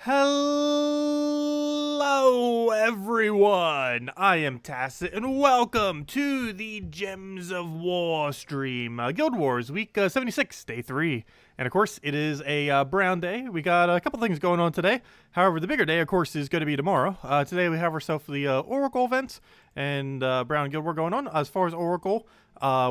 Hello everyone, I am Tacet and welcome to the Gems of War stream, Guild Wars week 76, day 3. And of course it is a brown day. We got a couple things going on today. However, the bigger day of course is going to be tomorrow. Today we have ourselves the Oracle event and brown Guild War going on. As far as Oracle,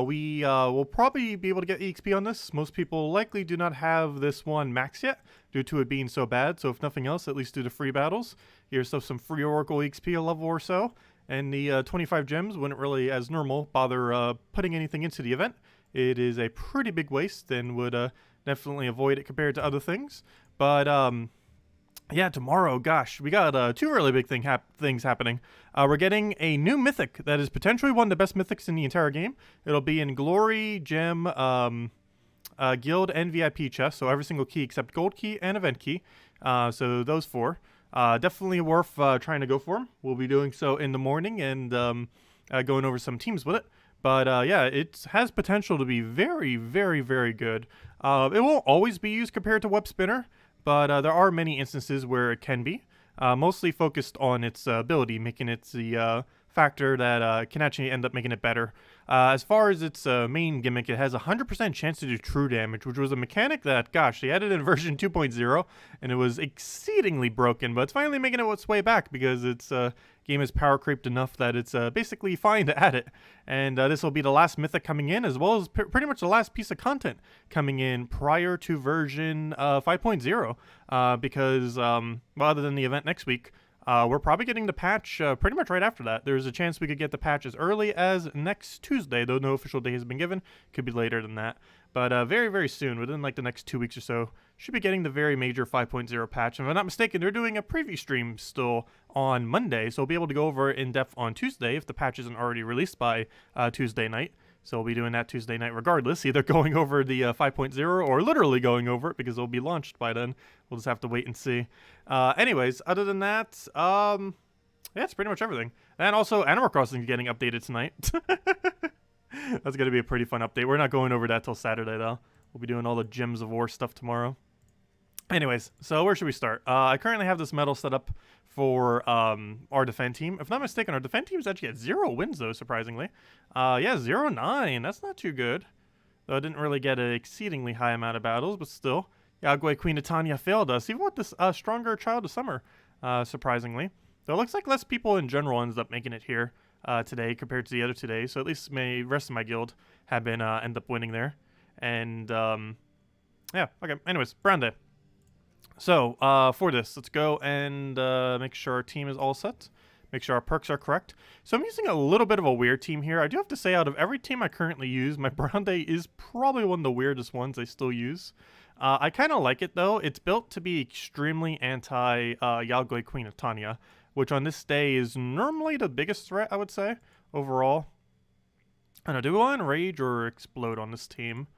we will probably be able to get EXP on this. Most people likely do not have this one max yet due to it being so bad. So if nothing else, at least do the free battles. Here's some free Oracle EXP a level or so. And the 25 gems wouldn't really, as normal, bother putting anything into the event. It is a pretty big waste and would definitely avoid it compared to other things. But yeah, tomorrow, gosh, we got two really big things happening. We're getting a new Mythic that is potentially one of the best Mythics in the entire game. It'll be in Glory, Gem, Guild, and VIP chest, so every single key except Gold Key and Event Key. So those four. Definitely worth trying to go for them. We'll be doing so in the morning and going over some teams with it. But yeah, it has potential to be very, very, very good. It won't always be used compared to Web Spinner, but there are many instances where it can be. Mostly focused on its ability, making it the factor that can actually end up making it better. As far as its main gimmick, it has a 100% chance to do true damage, which was a mechanic that, gosh, they added in version 2.0, and it was exceedingly broken, but it's finally making its way back because its game is power creeped enough that it's basically fine to add it. And this will be the last Mythic coming in, as well as pretty much the last piece of content coming in prior to version 5.0, because, well, other than the event next week, we're probably getting the patch pretty much right after that. There's a chance we could get the patch as early as next Tuesday, though no official day has been given. Could be later than that. But very, very soon, within like the next 2 weeks or so, should be getting the very major 5.0 patch. And if I'm not mistaken, they're doing a preview stream still on Monday, so we'll be able to go over it in depth on Tuesday if the patch isn't already released by Tuesday night. So we'll be doing that Tuesday night regardless, either going over the 5.0 or literally going over it because it'll be launched by then. We'll just have to wait and see. Anyways, other than that, yeah, it's pretty much everything. And also, Animal Crossing is getting updated tonight. That's going to be a pretty fun update. We're not going over that till Saturday, though. We'll be doing all the Gems of War stuff tomorrow. Anyways, so where should we start? I currently have this medal set up for our defend team. If not mistaken, our defend team is actually at 0 wins, though, surprisingly. Yeah, 0-9. That's not too good. Though I didn't really get an exceedingly high amount of battles, but still. Yagway Queen of Tanya failed us, even with this stronger Child of Summer, surprisingly. Though it looks like less people in general ends up making it here today compared to the other 2 days. So at least the rest of my guild have been end up winning there. And yeah, okay. Anyways, brown day. So, for this, let's go and make sure our team is all set. Make sure our perks are correct. So I'm using a little bit of a weird team here. I do have to say, out of every team I currently use, my brown day is probably one of the weirdest ones I still use. I kind of like it, though. It's built to be extremely anti-Yagway Queen of Tanya, which on this day is normally the biggest threat, I would say, overall. I don't know, do we want Enrage or Explode on this team?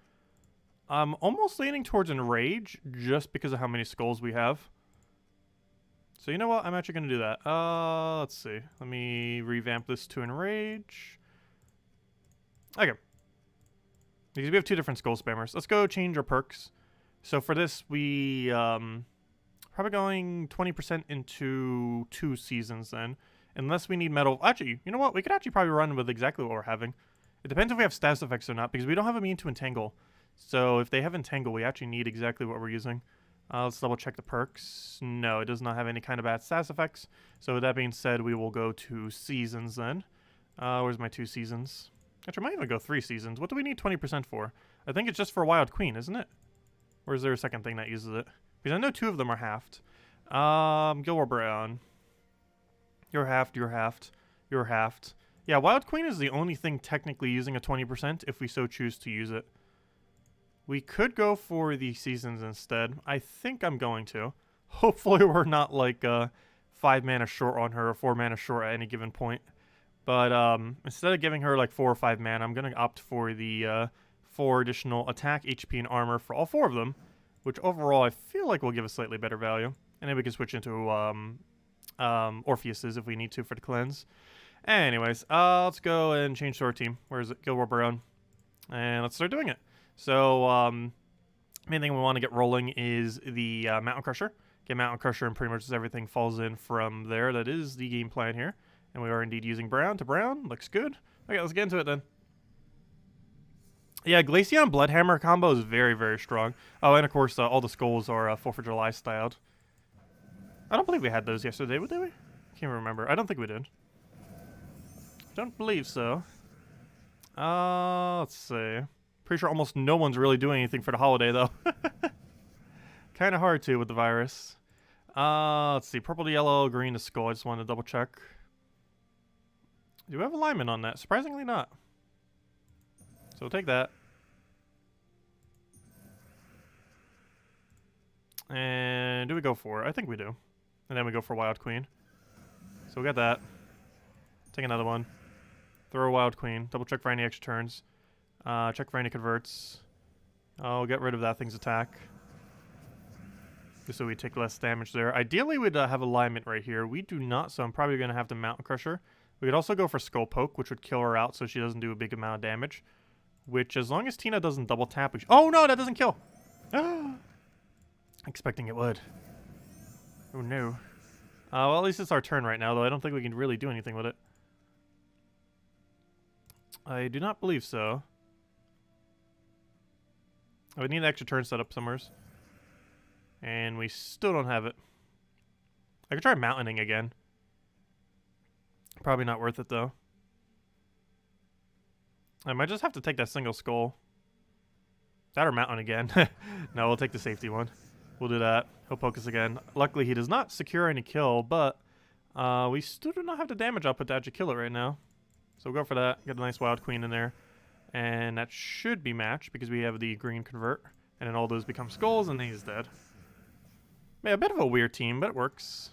I'm almost leaning towards Enrage just because of how many skulls we have. So you know what? I'm actually going to do that. Let's see. Let me revamp this to Enrage. Okay. Because we have 2 different skull spammers. Let's go change our perks. So for this, we probably going 20% into 2 seasons then. Unless we need metal. Actually, you know what? We could actually probably run with exactly what we're having. It depends if we have status effects or not, because we don't have immune to Entangle. So if they have Entangle, we actually need exactly what we're using. Let's double check the perks. No, it does not have any kind of bad status effects. So with that being said, we will go to seasons then. Where's my 2 seasons? Actually, I might even go 3 seasons. What do we need 20% for? I think it's just for Wild Queen, isn't it? Or is there a second thing that uses it? Because I know 2 of them are halved. Guild War Brown. You're halved, you're halved, you're halved. Yeah, Wild Queen is the only thing technically using a 20% if we so choose to use it. We could go for the seasons instead. I think I'm going to. Hopefully we're not like 5 mana short on her or 4 mana short at any given point. But instead of giving her like 4 or 5 mana, I'm going to opt for the 4 additional attack, HP, and armor for all 4 of them. Which overall I feel like will give a slightly better value. And then we can switch into Orpheus's if we need to for the cleanse. Anyways, let's go and change to our team. Where is it? Guild War Brown. And let's start doing it. So, main thing we want to get rolling is the Mountain Crusher. get Mountain Crusher, and pretty much just everything falls in from there. That is the game plan here. And we are indeed using brown to brown. Looks good. Okay, let's get into it then. Yeah, Glaceon Bloodhammer combo is very, very strong. Oh, and of course, all the skulls are 4th of July styled. I don't believe we had those yesterday, did we? Can't remember. I don't think we did. Don't believe so. Let's see. Pretty sure almost no one's really doing anything for the holiday, though. Kind of hard to with the virus. Let's see. Purple to yellow, green to skull. I just wanted to double check. Do we have alignment on that? Surprisingly not. So we'll take that. And do we go for it? I think we do. And then we go for Wild Queen. So we got that. Take another one. Throw a Wild Queen. Double check for any extra turns. Check for any converts. I'll get rid of that thing's attack. Just so we take less damage there. Ideally, we'd have alignment right here. We do not, so I'm probably going to have to Mountain Crusher. We could also go for Skull Poke, which would kill her out so she doesn't do a big amount of damage. Which, as long as Tina doesn't double tap... Oh, no, that doesn't kill! Expecting it would. Oh, no. Well, at least it's our turn right now, though. I don't think we can really do anything with it. I do not believe so. I would need an extra turn set up somewhere. And we still don't have it. I could try mountaining again. Probably not worth it, though. I might just have to take that single skull. That or mountain again. No, we'll take the safety one. We'll do that. He'll poke us again. Luckily, he does not secure any kill, but we still do not have the damage output to actually kill it right now. So we'll go for that. Get a nice Wild Queen in there. And that should be matched because we have the green convert. And then all those become skulls, and he's dead. Yeah, a bit of a weird team, but it works.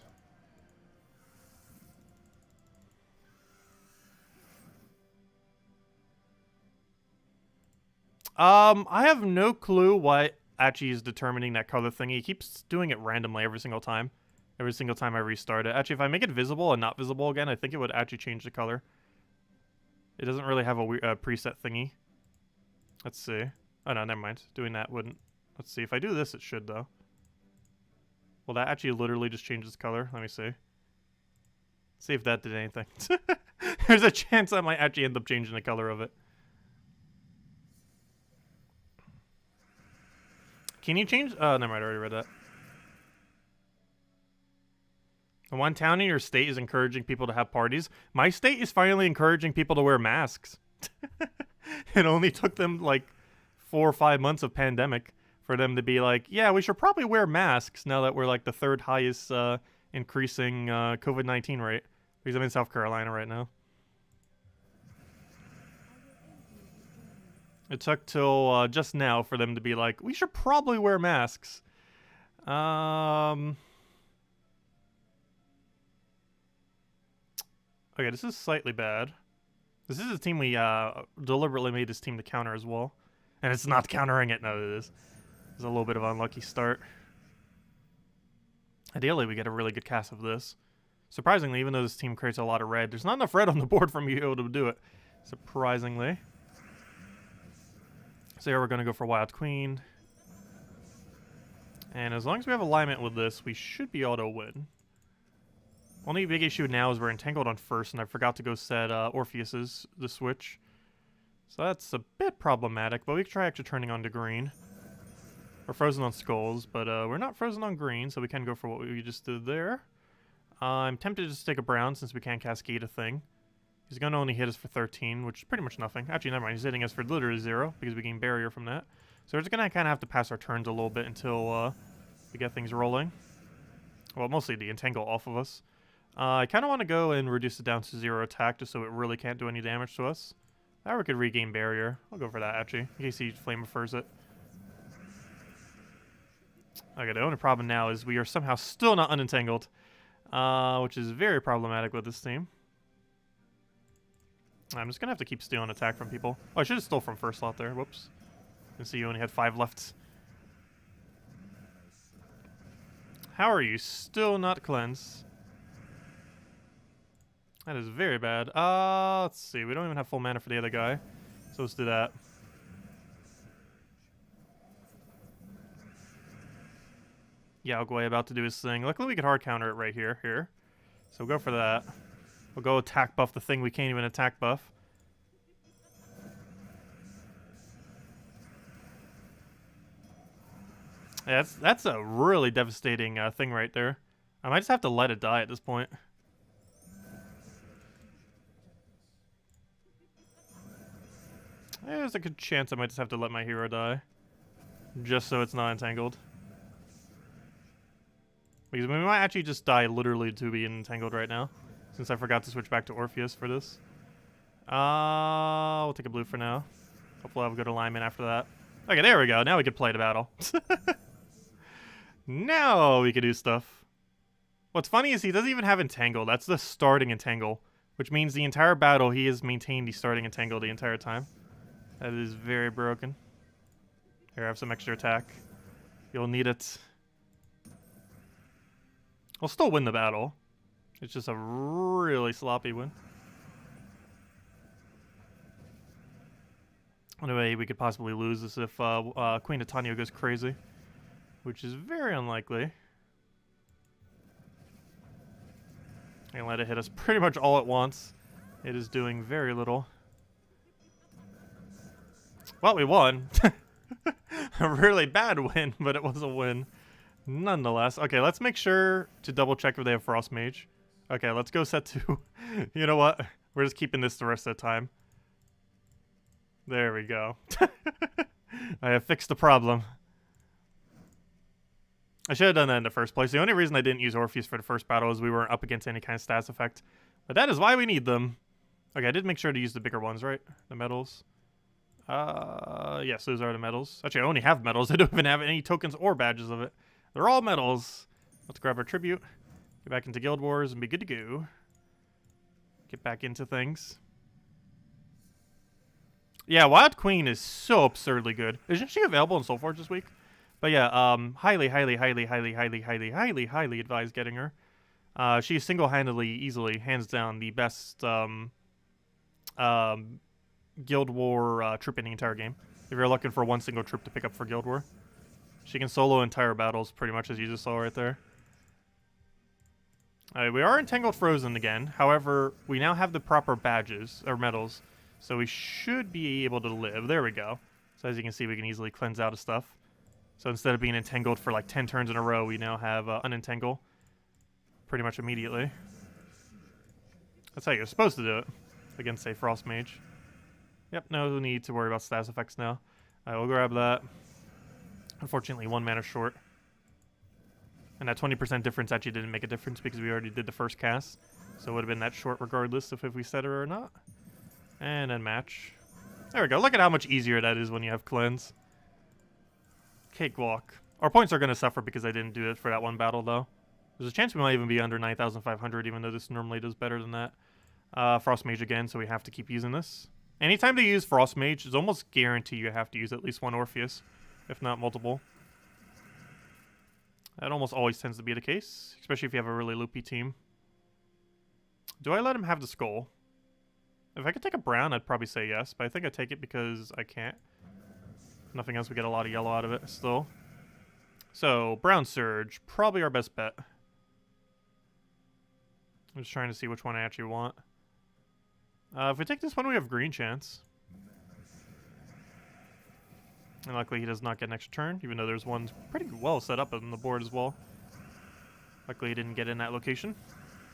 I have no clue why Achi is determining that color thing. He keeps doing it randomly every single time. Every single time I restart it. Actually, if I make it visible and not visible again, I think it would actually change the color. It doesn't really have a preset thingy. Let's see. Oh, no, never mind. Doing that wouldn't. Let's see. If I do this, it should, though. Well, that actually literally just changes color. Let me see. See if that did anything. There's a chance I might actually end up changing the color of it. Can you change? Oh, never mind. I already read that. One town in your state is encouraging people to have parties. My state is finally encouraging people to wear masks. It only took them like 4 or 5 months of pandemic for them to be like, yeah, we should probably wear masks now that we're like the 3rd highest increasing COVID-19 rate. Because I'm in South Carolina right now. It took till just now for them to be like, we should probably wear masks. Okay, this is slightly bad. This is a team we deliberately made this team to counter as well. And it's not countering it. No, it is. It's a little bit of an unlucky start. Ideally, we get a really good cast of this. Surprisingly, even though this team creates a lot of red, there's not enough red on the board for me to be able to do it. Surprisingly. So here we're going to go for Wild Queen. And as long as we have alignment with this, we should be able to win. Only big issue now is we're entangled on first, and I forgot to go set Orpheus's the switch. So that's a bit problematic, but we can try actually turning on to green. We're frozen on skulls, but we're not frozen on green, so we can go for what we just did there. I'm tempted to just take a brown since we can't cascade a thing. He's going to only hit us for 13, which is pretty much nothing. Actually, never mind. He's hitting us for literally 0 because we gain barrier from that. So we're just going to kind of have to pass our turns a little bit until we get things rolling. Well, mostly the entangle off of us. I kind of want to go and reduce it down to 0 attack just so it really can't do any damage to us. Or we could regain barrier. I'll go for that, actually, in case he flame affers it. Okay, the only problem now is we are somehow still not unentangled, which is very problematic with this team. I'm just going to have to keep stealing attack from people. Oh, I should have stole from first slot there. Whoops. You see you only had 5 left. How are you still not cleansed? That is very bad. Let's see. We don't even have full mana for the other guy. So let's do that. Yaogway about to do his thing. Luckily, we could hard counter it right here. So we'll go for that. We'll go attack buff the thing we can't even attack buff. Yeah, that's a really devastating thing right there. I might just have to let it die at this point. There's a good chance I might just have to let my hero die. Just so it's not entangled. Because we might actually just die literally to be entangled right now. Since I forgot to switch back to Orpheus for this. We'll take a blue for now. Hopefully I'll have a good alignment after that. Okay, there we go. Now we can play the battle. Now we can do stuff. What's funny is he doesn't even have entangle. That's the starting entangle. Which means the entire battle he has maintained the starting entangle the entire time. That is very broken. Here, I have some extra attack. You'll need it. I'll still win the battle. It's just a really sloppy win. Anyway, we could possibly lose this if Queen Titania goes crazy. Which is very unlikely. And let it hit us pretty much all at once. It is doing very little. Well, we won. A really bad win, but it was a win. Nonetheless. Okay, let's make sure to double check if they have Frost Mage. Okay, let's go set 2. You know what? We're just keeping this the rest of the time. There we go. I have fixed the problem. I should have done that in the first place. The only reason I didn't use Orpheus for the first battle is we weren't up against any kind of stats effect. But that is why we need them. Okay, I did make sure to use the bigger ones, right? The medals. Yes, those are the medals. Actually, I only have medals. I don't even have any tokens or badges of it. They're all medals. Let's grab our tribute. Get back into Guild Wars and be good to go. Get back into things. Yeah, Wild Queen is so absurdly good. Isn't she available in Soulforge this week? But yeah, highly advise getting her. She is single-handedly, easily, hands down, the best Guild War troop in the entire game. If you're looking for one single troop to pick up for Guild War. She can solo entire battles, pretty much as you just saw right there. We are entangled frozen again. However, we now have the proper badges, or medals. So we should be able to live. There we go. So as you can see, we can easily cleanse out of stuff. So instead of being entangled for like 10 turns in a row, we now have unentangle pretty much immediately. That's how you're supposed to do it against, say, Frost Mage. Yep, no need to worry about stats effects now. I will grab that. Unfortunately, 1 mana short. And that 20% difference actually didn't make a difference because we already did the first cast. So it would have been that short regardless of if we set her or not. And then match. There we go. Look at how much easier that is when you have cleanse. Cakewalk. Our points are going to suffer because I didn't do it for that one battle, though. There's a chance we might even be under 9,500, even though this normally does better than that. Frost Mage again, so we have to keep using this. Anytime they use Frost Mage, it's almost guaranteed you have to use at least one Orpheus, if not multiple. That almost always tends to be the case, especially if you have a really loopy team. Do I let him have the skull? If I could take a brown, I'd probably say yes, but I think I take it because I can't. If nothing else, we get a lot of yellow out of it still. So, Brown Surge, probably our best bet. I'm just trying to see which one I actually want. If we take this one, we have green chance. And luckily he does not get an extra turn, even though there's one pretty well set up on the board as well. Luckily he didn't get in that location.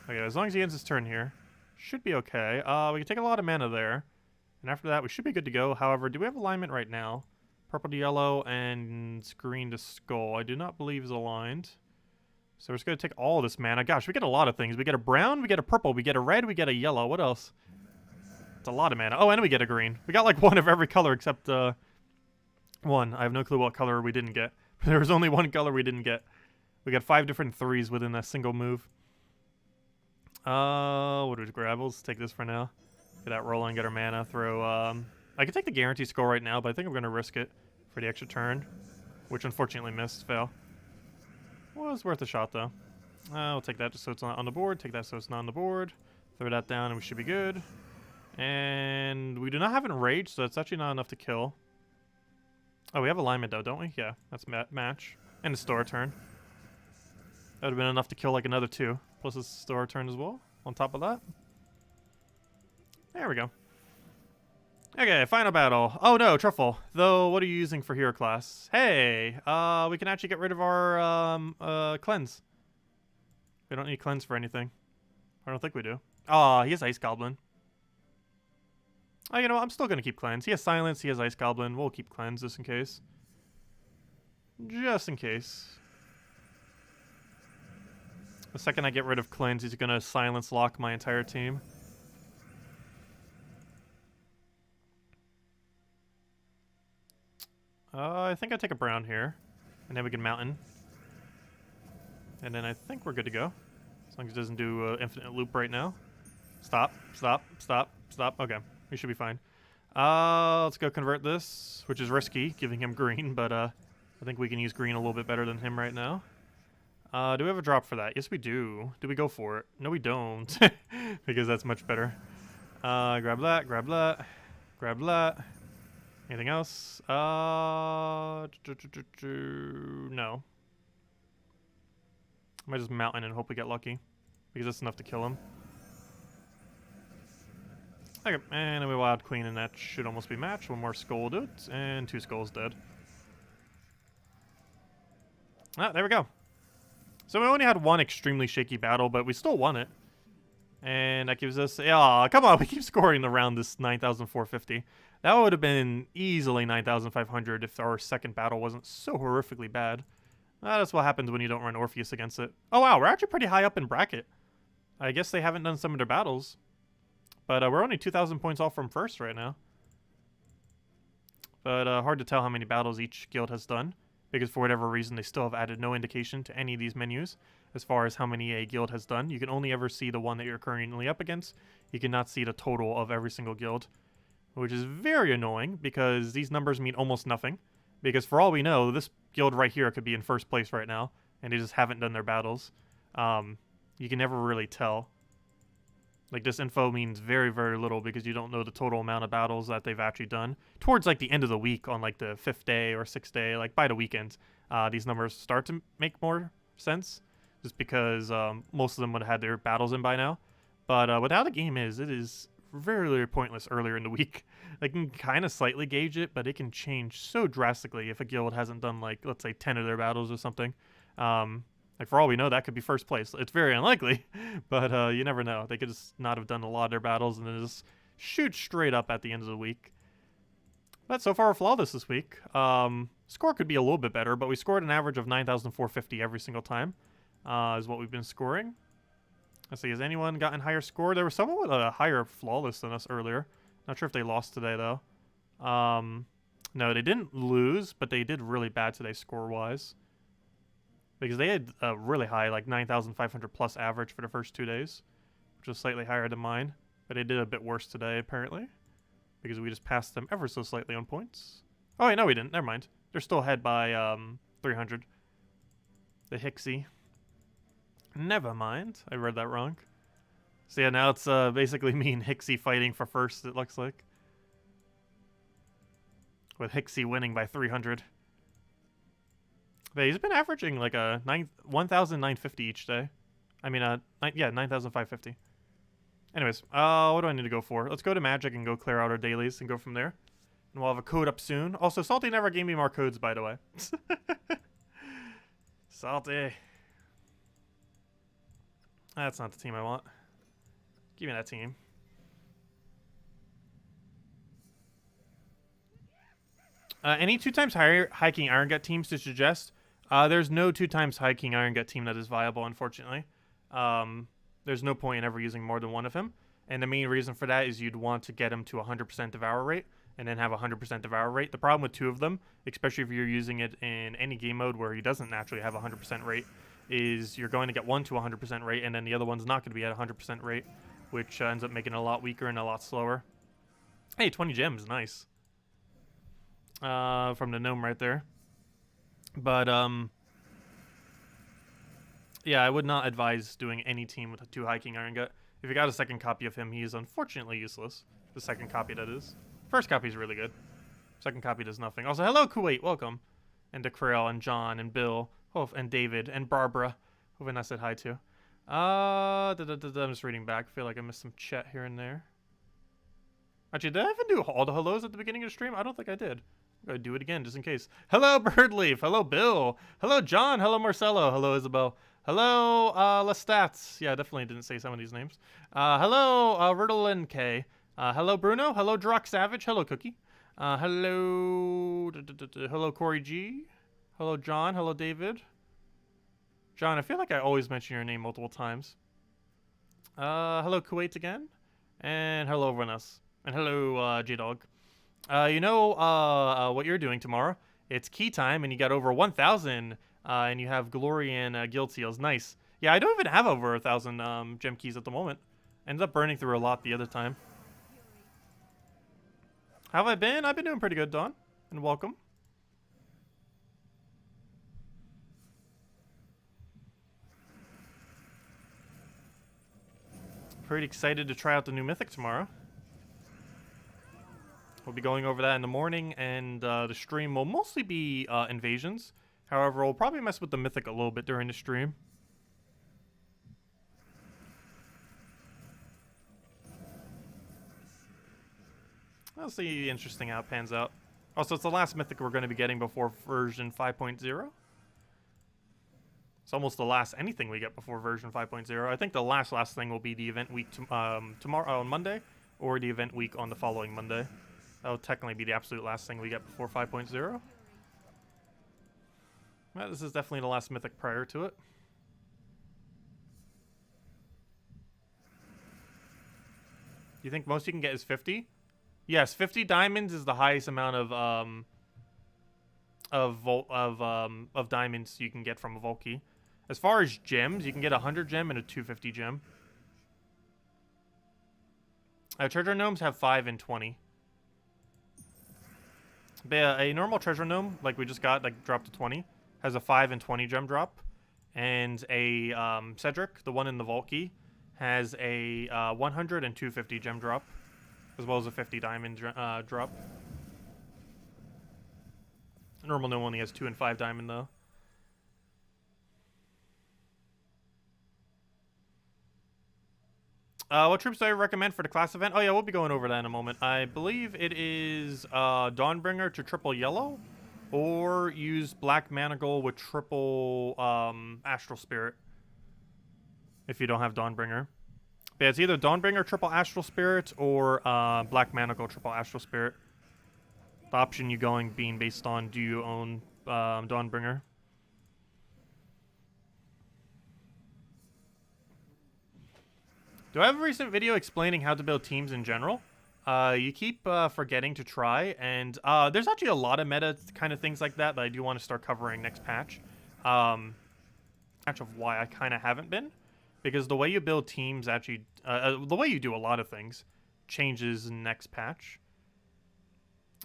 Okay, as long as he ends his turn here, should be okay. We can take a lot of mana there. And after that, we should be good to go. However, do we have alignment right now? Purple to yellow and green to skull. I do not believe is aligned. So we're just going to take all this mana. Gosh, we get a lot of things. We get a brown, we get a purple, we get a red, we get a yellow. What else? It's a lot of mana. Oh, and we get a green. We got like one of every color except one. I have no clue what color we didn't get. There was only one color we didn't get. We got 5 different 3s within a single move. What do we grab? Let's take this for now. Get that rolling, get our mana, throw, I could take the guarantee skull right now, but I think I'm going to risk it for the extra turn, which unfortunately missed, fail. Well, it was worth a shot, though. We'll take that just so it's not on the board, take that so it's not on the board, throw that down, and we should be good. And we do not have Enrage, so it's actually not enough to kill. Oh, we have alignment, though, don't we? Yeah, that's match. And a store turn. That would have been enough to kill like another 2. Plus it's still our turn as well, on top of that. There we go. Okay, final battle. Oh no, Truffle. Though, what are you using for hero class? Hey, we can actually get rid of our, cleanse. We don't need cleanse for anything. I don't think we do. Oh, he has Ice Goblin. Oh, you know what? I'm still gonna keep cleanse. He has silence, he has Ice Goblin. We'll keep cleanse just in case. Just in case. The second I get rid of cleanse, he's gonna silence lock my entire team. I think I take a brown here, and then we can mountain. And then I think we're good to go. As long as it doesn't do infinite loop right now. Stop, stop, stop, stop. Okay, we should be fine. Let's go convert this, which is risky, giving him green, but I think we can use green a little bit better than him right now. Do we have a drop for that? Yes, we do. Do we go for it? No, we don't, because that's much better. Grab that, grab that, grab that. Anything else? No. I might just mountain and hope we get lucky, because that's enough to kill him. Okay, and then we Wild Queen, and that should almost be matched. 1 more skull will do it, and 2 skulls dead. Ah, there we go. So we only had 1 extremely shaky battle, but we still won it. And that gives us... Aw, come on, we keep scoring around this 9,450. That would have been easily 9,500 if our second battle wasn't so horrifically bad. That's what happens when you don't run Orpheus against it. Oh wow, we're actually pretty high up in bracket. I guess they haven't done some of their battles. But we're only 2,000 points off from first right now. But hard to tell how many battles each guild has done, because for whatever reason they still have added no indication to any of these menus as far as how many a guild has done. You can only ever see the one that you're currently up against. You cannot see the total of every single guild, which is very annoying because these numbers mean almost nothing. Because for all we know, this guild right here could be in first place right now, and they just haven't done their battles. You can never really tell. Like, this info means very, very little because you don't know the total amount of battles that they've actually done. Towards, like, the end of the week on, like, the 5th day or 6th day, like, by the weekend, these numbers start to make more sense. Just because most of them would have had their battles in by now. But with how the game is, it is very, very pointless earlier in the week. They can kind of slightly gauge it, but it can change so drastically if a guild hasn't done, like, let's say 10 of their battles or something. Like, for all we know, that could be first place. It's very unlikely, but you never know. They could just not have done a lot of their battles and then just shoot straight up at the end of the week. But so far, we're flawless this week. Score could be a little bit better, but we scored an average of 9,450 every single time, is what we've been scoring. Let's see, has anyone gotten higher score? There was someone with a higher flawless than us earlier. Not sure if they lost today, though. No, they didn't lose, but they did really bad today score-wise. Because they had a really high, like 9,500 plus average for the first 2 days, which was slightly higher than mine. But they did a bit worse today, apparently, because we just passed them ever so slightly on points. Oh, wait, no, we didn't. Never mind. They're still ahead by 300. The Hixie. Never mind. I read that wrong. So yeah, now it's basically me and Hixie fighting for first, it looks like. With Hixie winning by 300. But he's been averaging like a 1,950 each day. I mean, yeah, 9,550. Anyways, what do I need to go for? Let's go to Magic and go clear out our dailies and go from there. And we'll have a code up soon. Also, Salty never gave me more codes, by the way. Salty. That's not the team I want. Give me that team. Any 2 times higher hiking Iron Gut teams to suggest? There's no 2 times hiking Iron Gut team that is viable, unfortunately. There's no point in ever using more than one of him. And the main reason for that is you'd want to get him to 100% devour rate and then have 100% devour rate. The problem with 2 of them, especially if you're using it in any game mode where he doesn't naturally have 100% rate, is you're going to get one to 100% rate and then the other one's not going to be at 100% rate, which ends up making it a lot weaker and a lot slower. Hey, 20 gems, nice. From the gnome right there. But, yeah, I would not advise doing any team with a 2 hiking Iron Gut. If you got a second copy of him, he is unfortunately useless. The second copy, that is. First copy is really good. Second copy does nothing. Also, hello, Kuwait, welcome. And Dekrell, and John, and Bill, and David, and Barbara. Hope I said hi to. I'm just reading back. I feel like I missed some chat here and there. Actually, did I even do all the hellos at the beginning of the stream? I don't think I did. I'm gonna do it again just in case. Hello, Birdleaf. Hello, Bill. Hello, John. Hello, Marcelo. Hello, Isabel. Hello, Lestats. Yeah, I definitely didn't say some of these names. Hello, Riddle and K. Hello, Bruno. Hello, Drock Savage. Hello, Cookie. Hello, hello, Corey G. Hello, John. Hello, David. John, I feel like I always mention your name multiple times. Hello, Kuwait again. And hello, everyone else. And hello, J-Dog. You know what you're doing tomorrow? It's key time, and you got over 1,000, and you have glory and guild seals. Nice. Yeah, I don't even have over 1,000 gem keys at the moment. Ended up burning through a lot the other time. How have I been? I've been doing pretty good, Dawn. And welcome. Pretty excited to try out the new Mythic tomorrow. We'll be going over that in the morning, and the stream will mostly be invasions. However, we'll probably mess with the Mythic a little bit during the stream. I'll see interesting how it pans out. Also, it's the last Mythic we're going to be getting before version 5.0. It's almost the last anything we get before version 5.0. I think the last thing will be the event week tomorrow on Monday, or the event week on the following Monday. That'll technically be the absolute last thing we get before 5.0. Well, this is definitely the last Mythic prior to it. You think most you can get is 50? Yes, 50 diamonds is the highest amount of diamonds you can get from a vault key. As far as gems, you can get a 100 gem and a 250 gem. Treasure gnomes have 5 and 20. But yeah, a normal treasure gnome, like we just got, like dropped to 20, has a 5 and 20 gem drop. And a Cedric, the one in the vault key, has a 100 and 250 gem drop, as well as a 50 diamond drop. Normal gnome only has 2 and 5 diamond, though. What troops do I recommend for the class event? Oh yeah, we'll be going over that in a moment. I believe it is Dawnbringer to triple yellow, or use Black Manacle with triple Astral Spirit if you don't have Dawnbringer. But yeah, it's either Dawnbringer triple Astral Spirit or Black Manacle triple Astral Spirit. The option you going being based on, do you own Dawnbringer? Do I have a recent video explaining how to build teams in general? You keep forgetting to try, and there's actually a lot of meta kind of things like that I do want to start covering next patch. Patch of why I kind of haven't been, because the way you build teams actually, the way you do a lot of things changes next patch.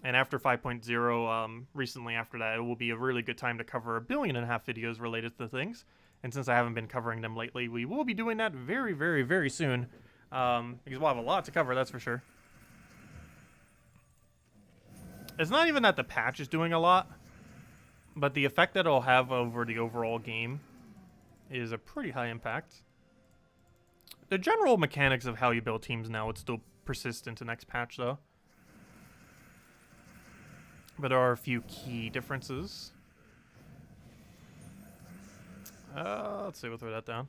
And after 5.0, recently after that, it will be a really good time to cover 1.5 billion videos related to things. And since I haven't been covering them lately, we will be doing that very, very, very soon. Because we'll have a lot to cover, that's for sure. It's not even that the patch is doing a lot, but the effect that it'll have over the overall game is a pretty high impact. The general mechanics of how you build teams now would still persist into next patch, though. But there are a few key differences. Let's see, we'll throw that down.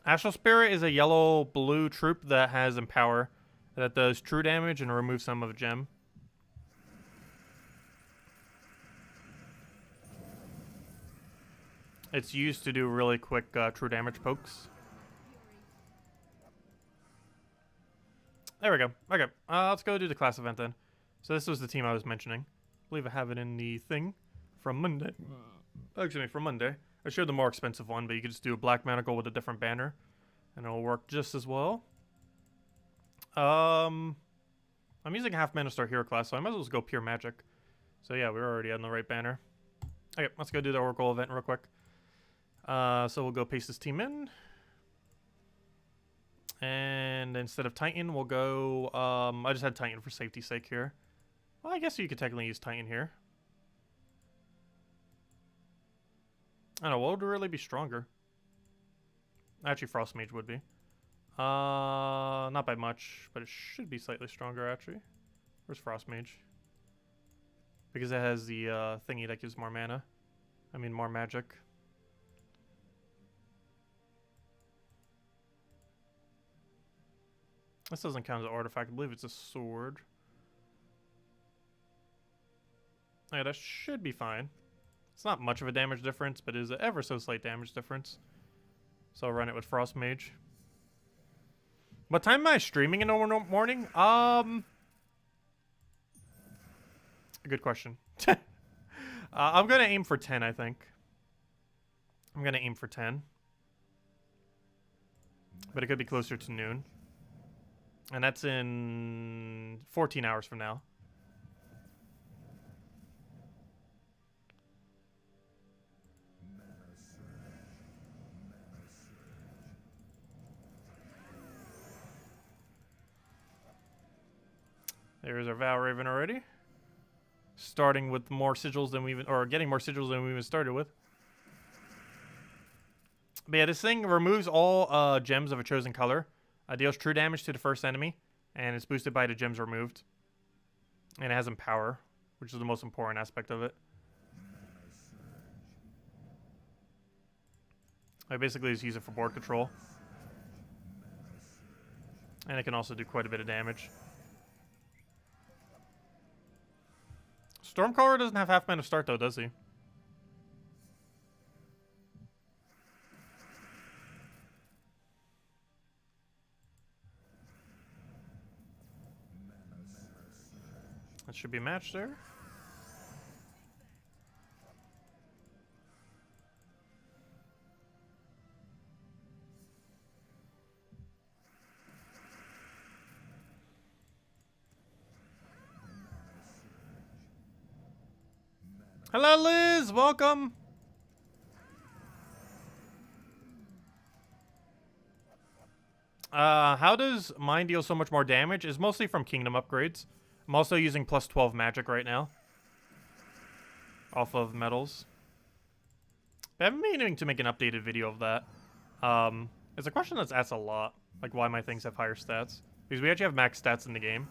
Astral Spirit is a yellow-blue troop that has Empower, that does true damage and removes some of a gem. It's used to do really quick true damage pokes. There we go. Okay, let's go do the class event then. So this was the team I was mentioning. I believe I have it in the thing from Monday. Excuse me, from Monday. I showed the more expensive one, but you could just do a Black Manacle with a different banner, and it'll work just as well. I'm using half mana to start hero class, so I might as well just go pure magic. So yeah, we're already on the right banner. Okay, let's go do the Oracle event real quick. So we'll go paste this team in. And instead of Titan, we'll go... I just had Titan for safety's sake here. Well, I guess you could technically use Titan here. I don't know, what would really be stronger? Actually, Frost Mage would be. Not by much, but it should be slightly stronger, actually. Where's Frost Mage? Because it has the thingy that gives more mana. I mean, more magic. This doesn't count as an artifact. I believe it's a sword. Yeah, that should be fine. It's not much of a damage difference, but it is an ever so slight damage difference. So I'll run it with Frost Mage. What time am I streaming in the morning? Good question. I'm gonna aim for 10, I think. I'm gonna aim for 10. But it could be closer to noon. And that's in 14 hours from now. There's our Val Raven already. Starting with more sigils than we even, or getting more sigils than we even started with. But yeah, this thing removes all gems of a chosen color. Deals true damage to the first enemy, and it's boosted by the gems removed. And it has Empower, which is the most important aspect of it. I basically just use it for board control. And it can also do quite a bit of damage. Stormcaller doesn't have half mana start though, does he? That should be a match there. Hello, Liz. Welcome. How does mine deal so much more damage? Is mostly from kingdom upgrades. I'm also using plus 12 magic right now. Off of metals. But I've been meaning to make an updated video of that. It's a question that's asked a lot. Like why my things have higher stats. Because we actually have max stats in the game.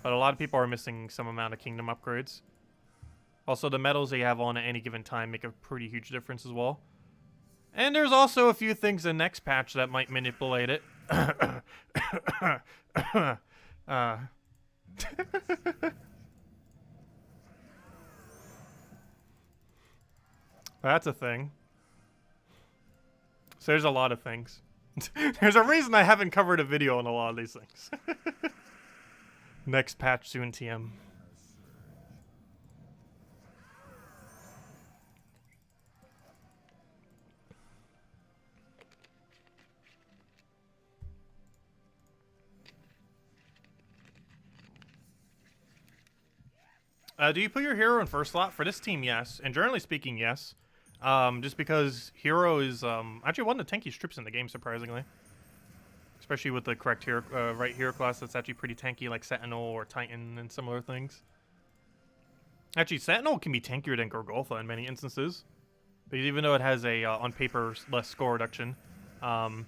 But a lot of people are missing some amount of kingdom upgrades. Also, the metals they have on at any given time make a pretty huge difference as well. And there's also a few things in next patch that might manipulate it. That's a thing. So there's a lot of things. There's a reason I haven't covered a video on a lot of these things. Next patch soon, TM. Do you put your hero in first slot? For this team, yes. And generally speaking, yes. Just because hero is actually one of the tankiest troops in the game, surprisingly. Especially with the correct hero, right hero class that's actually pretty tanky, like Sentinel or Titan and similar things. Actually, Sentinel can be tankier than Golgotha in many instances. Because even though it has a, on paper, less score reduction, all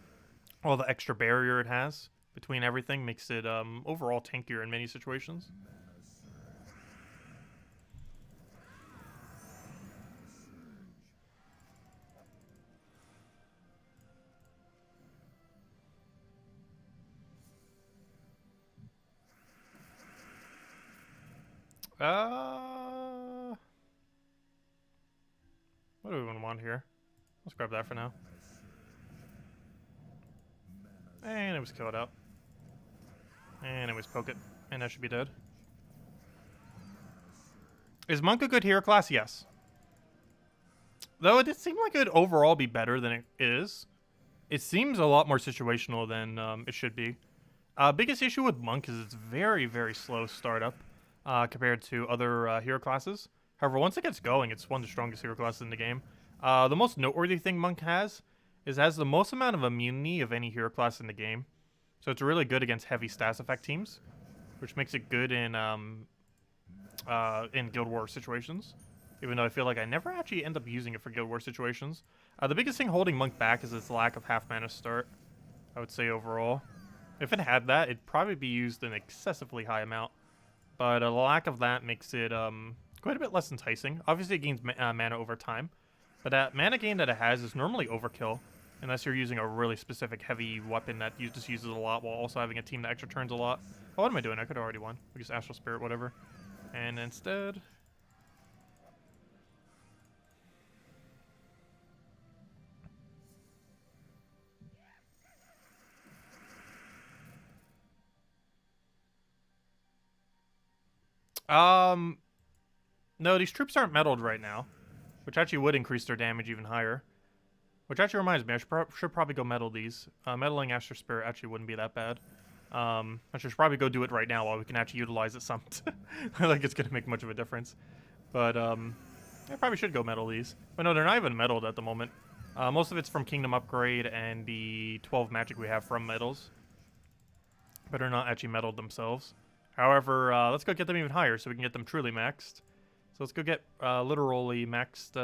the extra barrier it has between everything makes it overall tankier in many situations. What do we want here? Let's grab that for now. And it was killed out. And it was poke it. And that should be dead. Is Monk a good hero class? Yes. Though it did seem like it would overall be better than it is. It seems a lot more situational than it should be. Biggest issue with Monk is it's very, very slow startup. Compared to other hero classes. However, once it gets going, it's one of the strongest hero classes in the game. The most noteworthy thing Monk has is it has the most amount of immunity of any hero class in the game. So it's really good against heavy stats effect teams, which makes it good in Guild War situations. even though I feel like I never actually end up using it for Guild Wars situations. The biggest thing holding Monk back is its lack of half mana start, I would say overall. If it had that, it'd probably be used an excessively high amount. But a lack of that makes it quite a bit less enticing. Obviously, it gains mana over time. But that mana gain that it has is normally overkill, unless you're using a really specific heavy weapon that you just uses a lot while also having a team that extra turns a lot. Oh, what am I doing? I could have already won. We just Astral Spirit, whatever. And instead... No, these troops aren't meddled right now, which actually would increase their damage even higher. Which actually reminds me, I should probably go meddle these. Meddling Astral Spirit actually wouldn't be that bad. I should probably go do it right now while we can actually utilize it some. Like it's gonna make much of a difference. But I probably should go meddle these. But no, they're not even meddled at the moment. Most of it's from Kingdom Upgrade and the 12 magic we have from medals. But they're not actually meddled themselves. However, let's go get them even higher so we can get them truly maxed. So let's go get literally maxed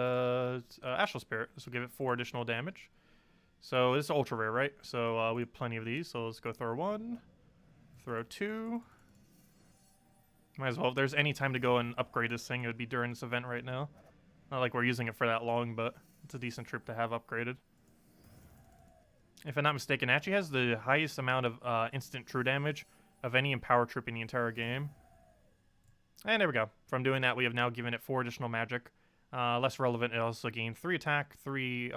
Astral Spirit. This will give it 4 additional damage. So this is ultra rare, right? So we have plenty of these. So let's go throw 1, throw 2. Might as well. If there's any time to go and upgrade this thing, it would be during this event right now. Not like we're using it for that long, but it's a decent troop to have upgraded. If I'm not mistaken, it actually has the highest amount of instant true damage of any Empower troop in the entire game. And there we go. From doing that, we have now given it 4 additional magic. Less relevant, it also gained 3 attack, 2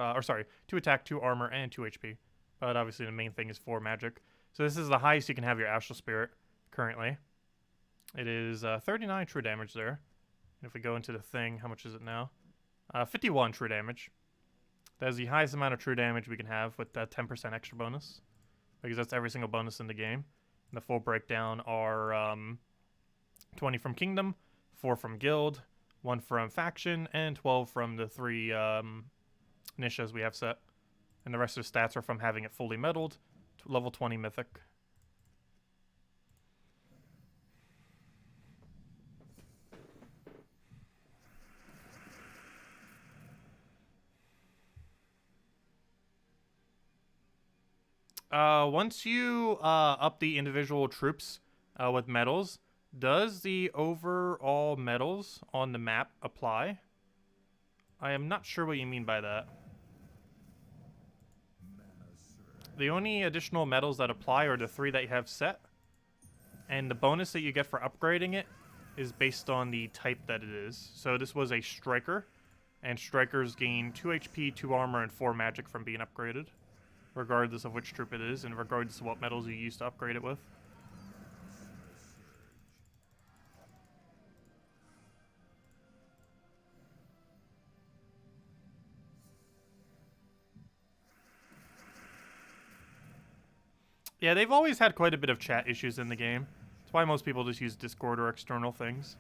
attack, 2 armor, and 2 HP. But obviously the main thing is 4 magic. So this is the highest you can have your Astral Spirit currently. It is 39 true damage there. And if we go into the thing, how much is it now? 51 true damage. That is the highest amount of true damage we can have with that 10% extra bonus. Because that's every single bonus in the game. And the full breakdown are 20 from Kingdom, 4 from Guild, 1 from Faction, and 12 from the 3 niches we have set. And the rest of the stats are from having it fully meddled, level 20 Mythic. Once you up the individual troops with medals, does the overall medals on the map apply? I am not sure what you mean by that. The only additional medals that apply are the 3 that you have set. And the bonus that you get for upgrading it is based on the type that it is. So this was a striker, and strikers gain 2 HP, 2 armor, and 4 magic from being upgraded, regardless of which troop it is, and regardless of what medals you use to upgrade it with. Yeah, they've always had quite a bit of chat issues in the game. That's why most people just use Discord or external things.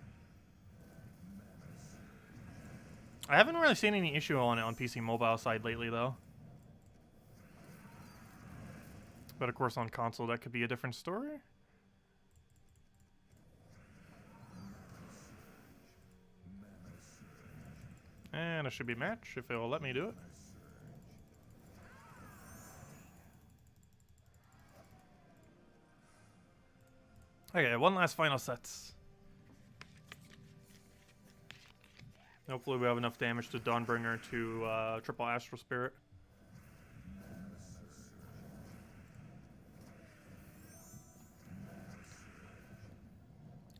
I haven't really seen any issue on it on PC mobile side lately, though. But of course on console that could be a different story. And it should be match if it will let me do it. Okay, one last final set. Hopefully we have enough damage to Dawnbringer to triple Astral Spirit.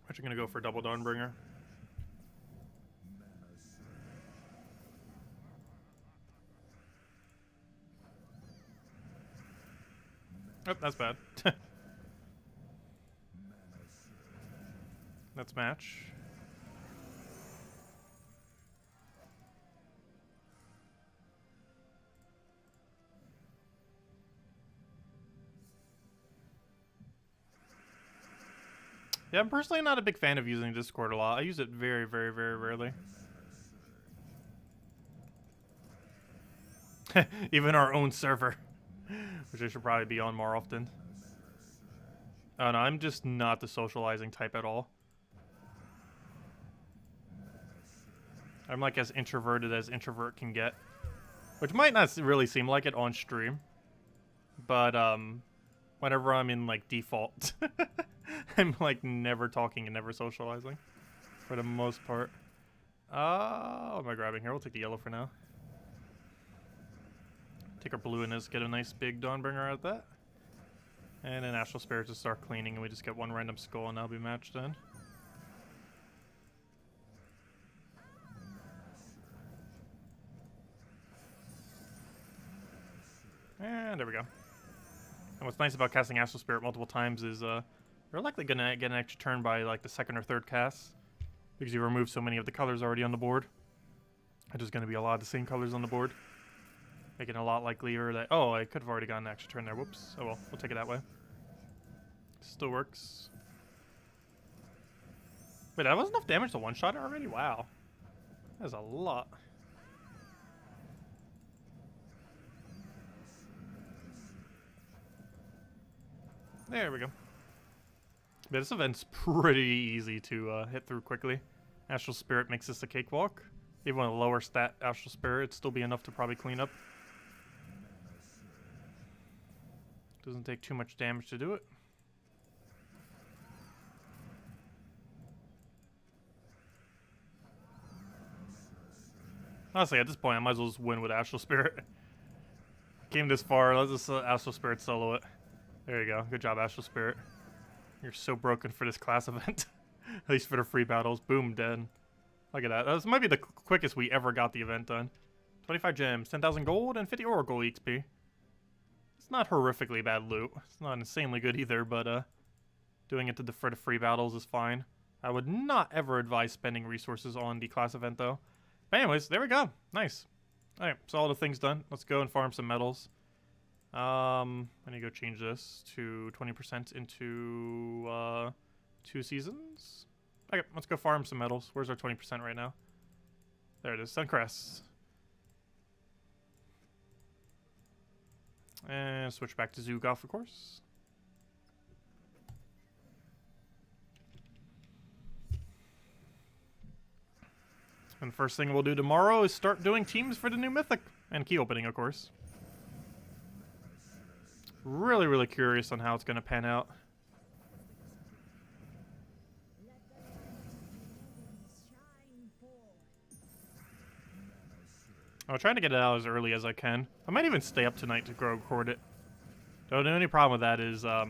Actually gonna go for double Dawnbringer. Oh, that's bad. Let's match. Yeah, I'm personally not a big fan of using Discord a lot. I use it very, very, very rarely. Even our own server, which I should probably be on more often. Oh no, I'm just not the socializing type at all. I'm like as introverted as introvert can get. Which might not really seem like it on stream. But, whenever I'm in, like, default, I'm, like, never talking and never socializing. For the most part. What am I grabbing here? We'll take the yellow for now. Take our blue in this, get a nice big Dawnbringer out of that. And then Astral Spirit to start cleaning, and we just get one random skull, and that'll be matched in. And there we go. And what's nice about casting Astral Spirit multiple times is you're likely gonna get an extra turn by like the second or third cast, because you remove so many of the colors already on the board. And there's gonna be a lot of the same colors on the board, making it a lot likelier that I could have already gotten an extra turn there. Whoops. Oh well, we'll take it that way. Still works. Wait, that was enough damage to one-shot it already? Wow, that's a lot. There we go. Yeah, this event's pretty easy to hit through quickly. Astral Spirit makes this a cakewalk. Even with a lower stat Astral Spirit, it'd still be enough to probably clean up. Doesn't take too much damage to do it. Honestly, at this point, I might as well just win with Astral Spirit. Came this far, let's just Astral Spirit solo it. There you go. Good job, Astral Spirit. You're so broken for this class event. At least for the free battles. Boom, dead. Look at that. This might be the quickest we ever got the event done. 25 gems, 10,000 gold, and 50 Oracle XP. It's not horrifically bad loot. It's not insanely good either, but doing it for the free battles is fine. I would not ever advise spending resources on the class event, though. But anyways, there we go. Nice. Alright, so all the things done. Let's go and farm some medals. I need to go change this to 20% into 2 seasons. Okay, let's go farm some medals. Where's our 20% right now? There it is, Suncrest. And switch back to Zugolf, of course. And the first thing we'll do tomorrow is start doing teams for the new Mythic. And key opening, of course. Really, really curious on how it's going to pan out. I'm trying to get it out as early as I can. I might even stay up tonight to go record it. Though the only problem with that is I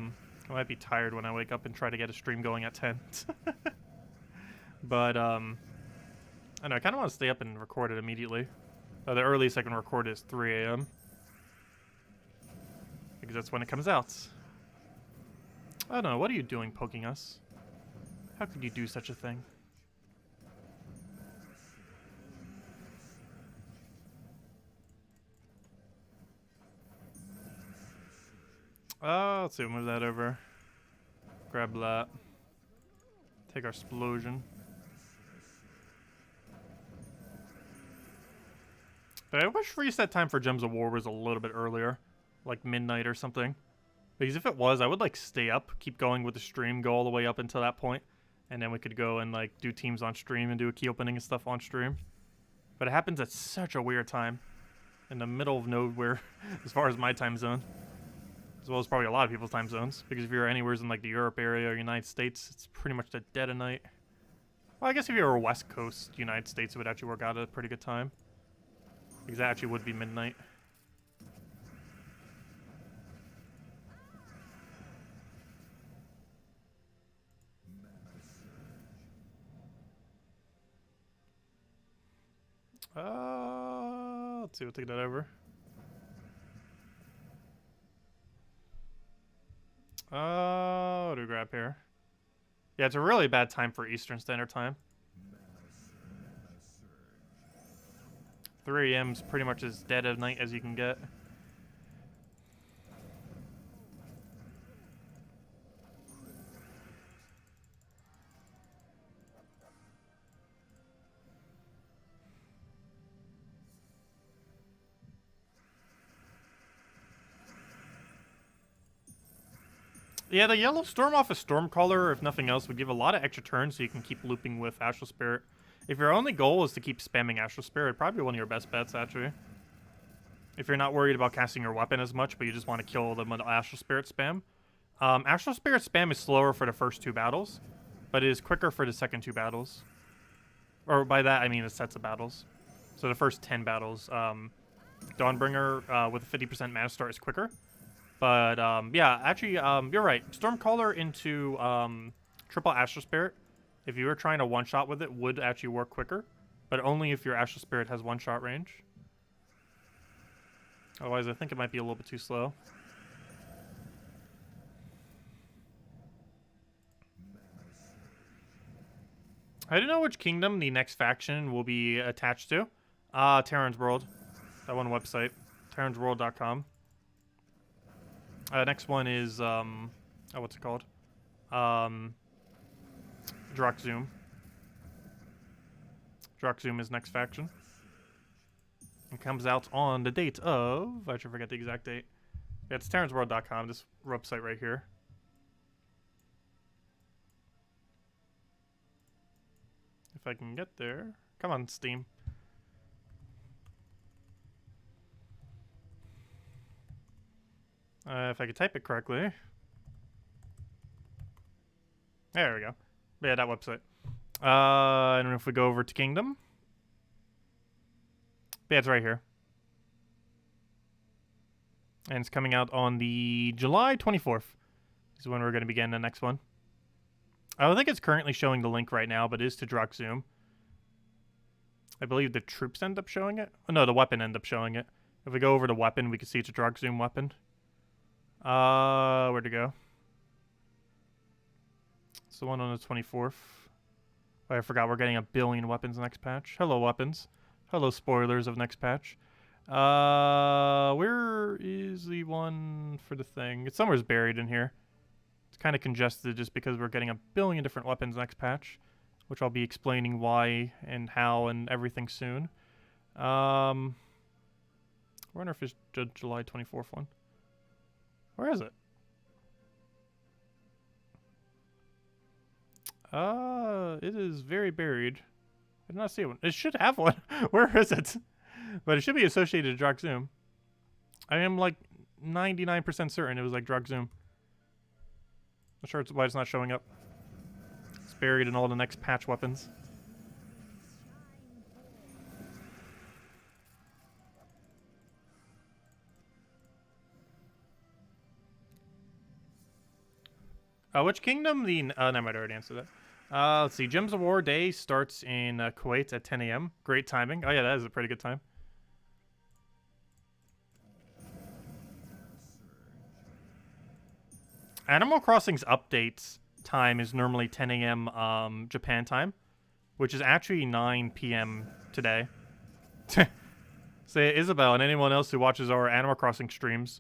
might be tired when I wake up and try to get a stream going at 10. But I don't know, I kind of want to stay up and record it immediately. The earliest I can record is 3 a.m. because that's when it comes out. I don't know, what are you doing poking us? How could you do such a thing? Let's see, we'll move that over. Grab that. Take our explosion. But I wish reset time for Gems of War was a little bit earlier. Like midnight or something. Because if it was, I would like stay up, keep going with the stream, go all the way up until that point, and then we could go and like do teams on stream and do a key opening and stuff on stream. But it happens at such a weird time. In the middle of nowhere, as far as my time zone. As well as probably a lot of people's time zones. Because if you're anywhere in like the Europe area or United States, it's pretty much the dead of night. Well, I guess if you were West Coast United States, it would actually work out at a pretty good time. Because that actually would be midnight. Let's see, we'll take that over. What do we grab here? Yeah, it's a really bad time for Eastern Standard Time. 3 a.m.'s pretty much as dead of night as you can get. Yeah, the yellow Storm off a Stormcaller, if nothing else, would give a lot of extra turns so you can keep looping with Astral Spirit If your only goal is to keep spamming Astral Spirit, probably one of your best bets, actually. If you're not worried about casting your weapon as much, but you just want to kill them with Astral Spirit spam. Astral Spirit spam is slower for the first 2 battles, but it is quicker for the second 2 battles. Or by that, I mean the sets of battles. So the first 10 battles, Dawnbringer with a 50% mana start is quicker. But, yeah, actually, you're right. Stormcaller into triple Astral Spirit, if you were trying to one-shot with it, would actually work quicker. But only if your Astral Spirit has one-shot range. Otherwise, I think it might be a little bit too slow. I don't know which kingdom the next faction will be attached to. Terran's World. That one website. terransworld.com. Next one is, what's it called? Droxzoom. Droxzoom is next faction. It comes out on the date of... I should forget the exact date. Yeah, it's terransworld.com, this website right here. If I can get there. Come on, Steam. If I could type it correctly. There we go. Yeah, that website. I don't know if we go over to Kingdom. Yeah, it's right here. And it's coming out on the July 24th. Is when we're going to begin the next one. I don't think it's currently showing the link right now, but it is to Droxzoom. I believe the troops end up showing it. Oh, no, the weapon end up showing it. If we go over to weapon, we can see it's a Droxzoom weapon. Where'd it go? It's the one on the 24th. Oh, I forgot we're getting 1 billion weapons next patch. Hello, weapons. Hello, spoilers of next patch. Where is the one for the thing? It's somewhere's buried in here. It's kind of congested just because we're getting 1 billion different weapons next patch, which I'll be explaining why and how and everything soon. I wonder if it's July 24th one. Where is it? It is very buried. I did not see one. It should have one. Where is it? But it should be associated to Droxzoom. I am like 99% certain it was like Droxzoom. Not sure why it's not showing up. It's buried in all the next patch weapons. Which kingdom? The I might already answer that. Let's see. Gems of War Day starts in Kuwait at 10 a.m. Great timing. Oh yeah, that is a pretty good time. Animal Crossing's updates time is normally 10 a.m. Japan time, which is actually 9 p.m. today. Say Isabel and anyone else who watches our Animal Crossing streams.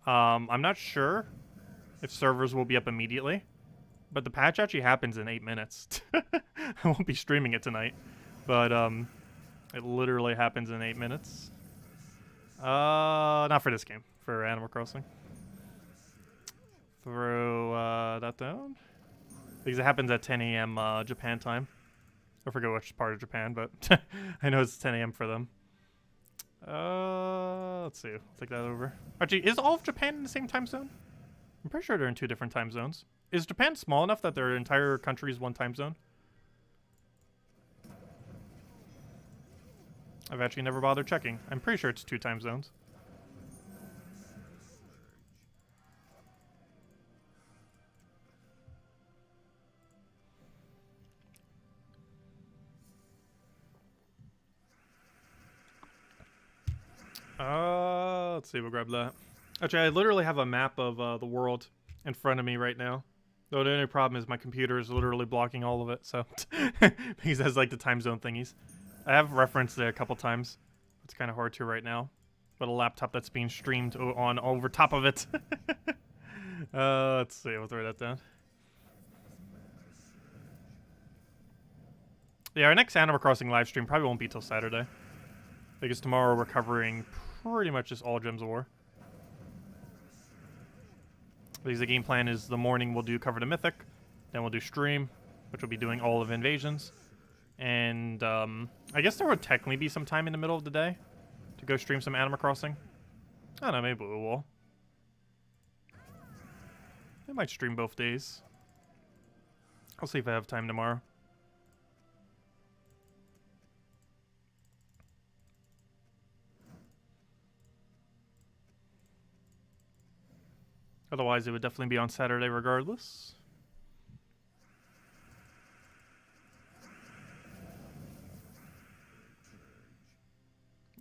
I'm not sure if servers will be up immediately, but the patch actually happens in 8 minutes. I won't be streaming it tonight, but it literally happens in 8 minutes. Not for this game, for Animal Crossing. Throw that down. Because it happens at 10 a.m. Japan time. I forget which part of Japan, but I know it's 10 a.m. for them. Let's see. I'll take that over. Actually, is all of Japan in the same time zone? I'm pretty sure they're in 2 different time zones. Is Japan small enough that their entire country is 1 time zone? I've actually never bothered checking. I'm pretty sure it's 2 time zones. Let's see, we'll grab that. Actually, I literally have a map of the world in front of me right now. Though the only problem is my computer is literally blocking all of it, so because it has like the time zone thingies. I have referenced it a couple times. It's kind of hard to right now. But a laptop that's being streamed on over top of it. Let's see, we'll throw that down. Yeah, our next Animal Crossing live stream probably won't be till Saturday. Because tomorrow we're covering pretty much just all Gems of War. Because the game plan is the morning we'll cover the Mythic, then we'll do stream, which will be doing all of Invasions, And I guess there would technically be some time in the middle of the day to go stream some Animal Crossing. I don't know, maybe we will. I might stream both days. I'll see if I have time tomorrow. Otherwise, it would definitely be on Saturday regardless.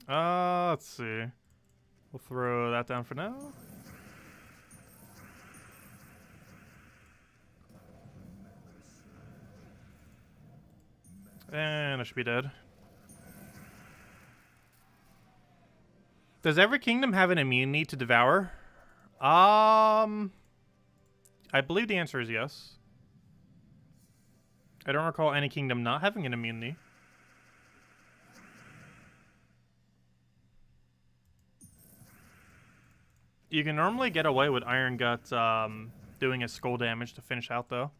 Let's see. We'll throw that down for now. And I should be dead. Does every kingdom have an immunity to devour? I believe the answer is yes. I don't recall any kingdom not having an immunity. You can normally get away with Iron Gut doing a skull damage to finish out, though.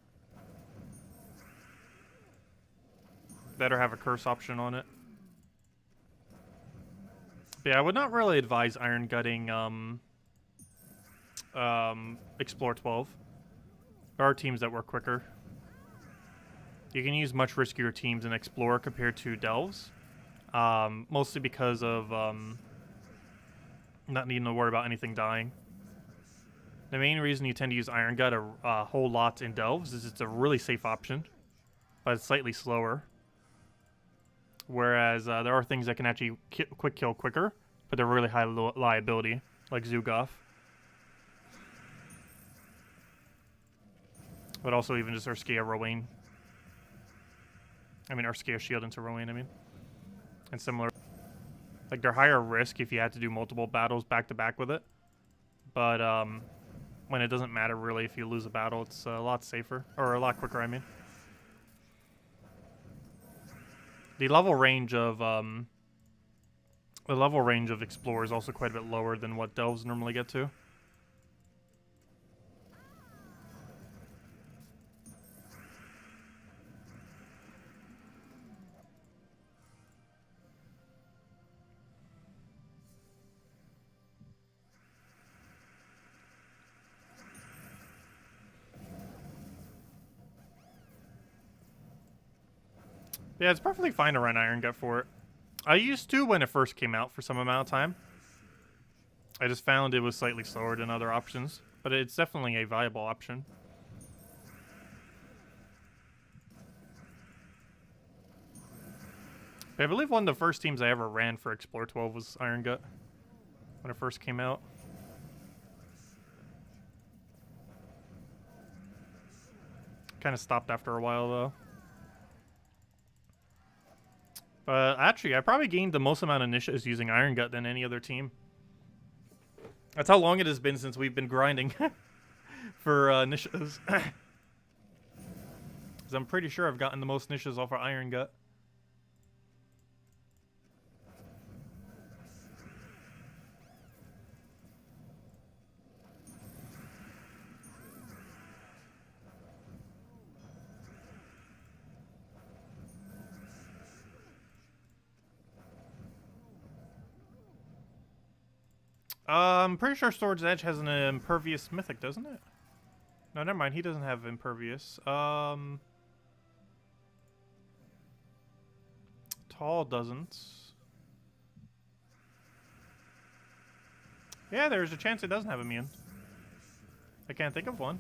Better have a curse option on it. But yeah, I would not really advise Iron Gutting Explore 12. There are teams that work quicker. You can use much riskier teams in Explore compared to Delves. Mostly because of not needing to worry about anything dying. The main reason you tend to use Iron Gut a whole lot in Delves is it's a really safe option, but it's slightly slower. Whereas there are things that can actually quick kill quicker, but they're really high liability, like Zugoff. But also even just Urskia Rowan. I mean, Urskia Shield into Rowan, I mean. And similar. Like, they're higher risk if you had to do multiple battles back-to-back with it. But, when it doesn't matter, really, if you lose a battle, it's a lot safer. Or a lot quicker, I mean. The level range of, Explorer is also quite a bit lower than what Delves normally get to. Yeah, it's perfectly fine to run Iron Gut for it. I used to when it first came out for some amount of time. I just found it was slightly slower than other options, but it's definitely a viable option. I believe one of the first teams I ever ran for Explore 12 was Iron Gut when it first came out. Kind of stopped after a while though. But actually, I probably gained the most amount of niches using Iron Gut than any other team. That's how long it has been since we've been grinding for niches. Because I'm pretty sure I've gotten the most niches off of Iron Gut. I'm pretty sure Sword's Edge has an impervious mythic, doesn't it? No, never mind. He doesn't have impervious. Tall doesn't. Yeah, there's a chance it doesn't have immune. I can't think of one.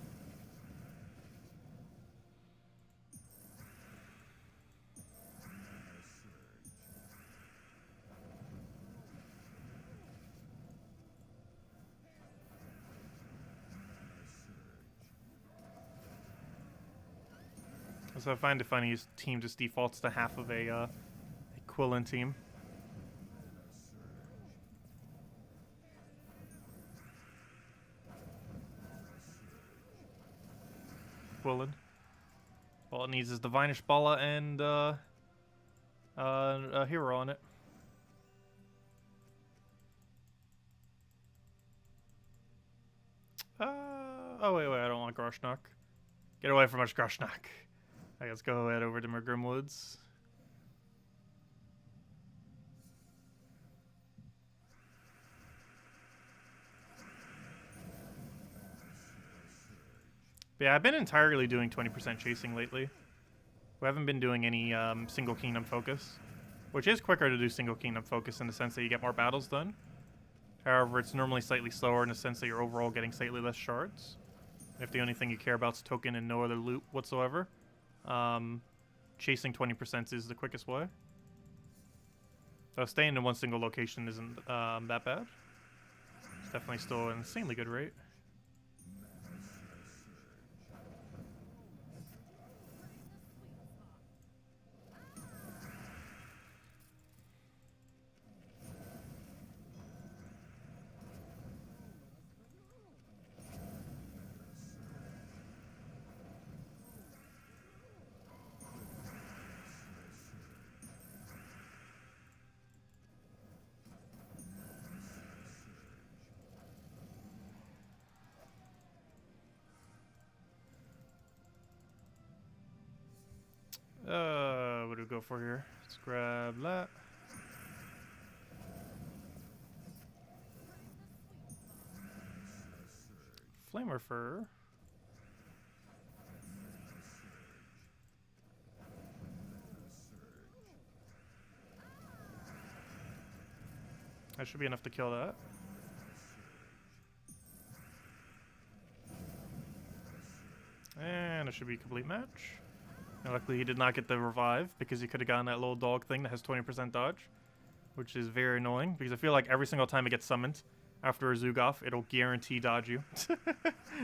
So I find it funny his team just defaults to half of a Quillen team. Quillen. All it needs is Divinish Bala and a hero on it. Oh wait, I don't want Groshnock. Get away from us, Groshnock. Let's go head over to Grimwoods. But yeah, I've been entirely doing 20% chasing lately. We haven't been doing any single kingdom focus, which is quicker to do single kingdom focus in the sense that you get more battles done. However, it's normally slightly slower in the sense that you're overall getting slightly less shards. If the only thing you care about is token and no other loot whatsoever, chasing 20% is the quickest way. So staying in one single location isn't that bad. It's definitely still an insanely good rate. What do we go for here? Let's grab that. Flamer fur. That should be enough to kill that. And it should be a complete match. And luckily he did not get the revive because he could have gotten that little dog thing that has 20% dodge, which is very annoying because I feel like every single time it gets summoned after a Zugoff, it'll guarantee dodge you.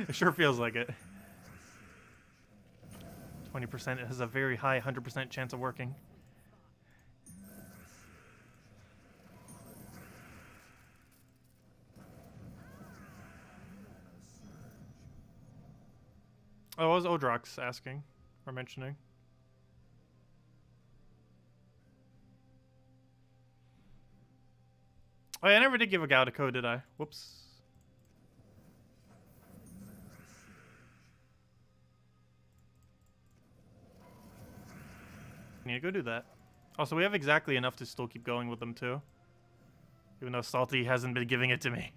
It sure feels like it. 20% has a very high 100% chance of working. Oh, what was Odrox asking or mentioning? Oh, yeah, I never did give a Gauda code, did I? Whoops. Need to go do that. Also, we have exactly enough to still keep going with them, too. Even though Salty hasn't been giving it to me.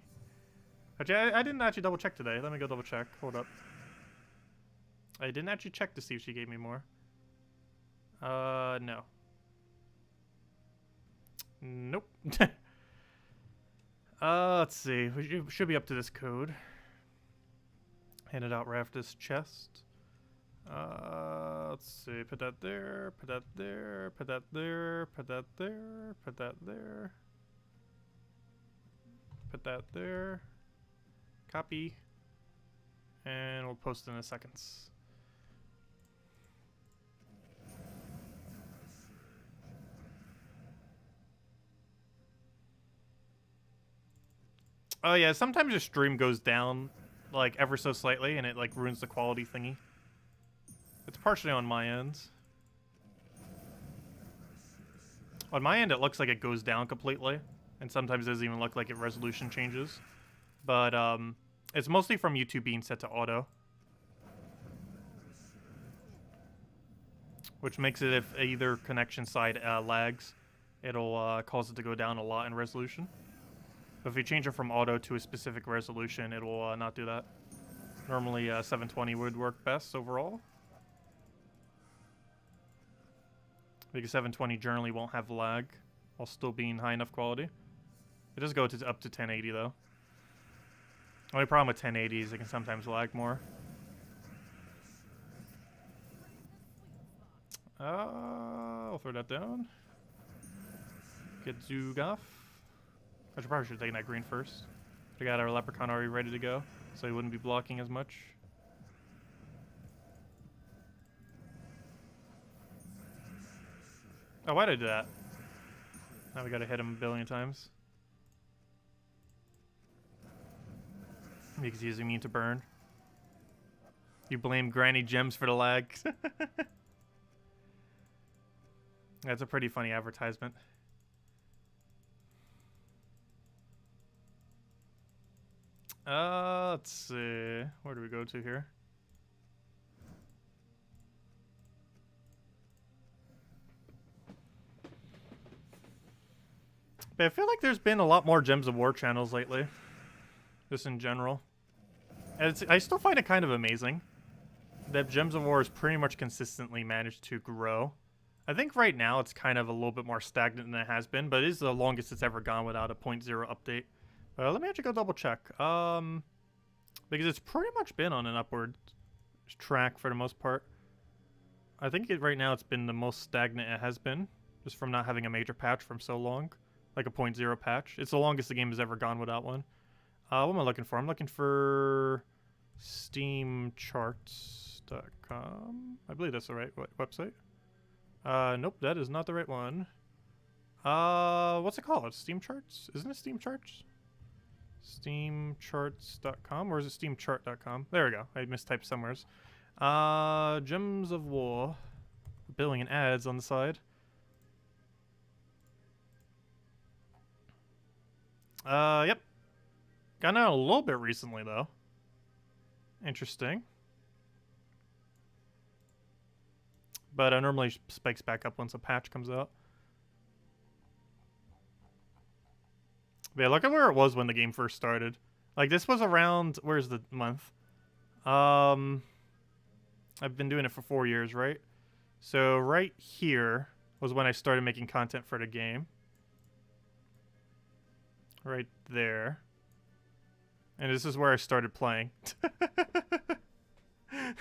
Actually, I didn't actually double check today. Let me go double check. Hold up. I didn't actually check to see if she gave me more. No. Nope. Let's see. We should be up to this code. Hand it out right after this chest. Let's see. Put that there. Put that there. Put that there. Put that there. Put that there. Put that there. Copy. And we'll post in a second. Oh yeah, sometimes your stream goes down like ever so slightly and it like ruins the quality thingy. It's partially on my end. On my end it looks like it goes down completely, and sometimes it doesn't even look like it resolution changes. But it's mostly from YouTube being set to auto. Which makes it if either connection side lags, it'll cause it to go down a lot in resolution. But if you change it from auto to a specific resolution, it will not do that. Normally 720 would work best overall. Because 720 generally won't have lag while still being high enough quality. It does go to up to 1080 though. Only problem with 1080 is it can sometimes lag more. I'll throw that down. Get Zugoff. I probably should have taken that green first. We got our leprechaun already ready to go, so he wouldn't be blocking as much. Oh, why did I do that? Now we gotta hit him a billion times. Because he's immune to burn. You blame Granny Gems for the lag. That's a pretty funny advertisement. Let's see. Where do we go to here? But I feel like there's been a lot more Gems of War channels lately. Just in general. And I still find it kind of amazing. that Gems of War has pretty much consistently managed to grow. I think right now it's kind of a little bit more stagnant than it has been, but it is the longest it's ever gone without a 0.0 update. Let me actually go double check. Because it's pretty much been on an upward track for the most part. I think right now it's been the most stagnant it has been, just from not having a major patch from so long, like a 0.0 patch. It's the longest the game has ever gone without one. What am I looking for? I'm looking for steamcharts.com. I believe that's the right website. Nope, that is not the right one. What's it called? Steam Charts? Isn't it Steam Charts? Steamcharts.com, or is it steamchart.com? There we go. I mistyped somewheres. Gems of War. Billing and ads on the side. Yep. Got out a little bit recently, though. Interesting. But it normally spikes back up once a patch comes out. But yeah, look at where it was when the game first started. Like, this was around... Where's the month? I've been doing it for 4 years, right? So right here was when I started making content for the game. Right there. And this is where I started playing.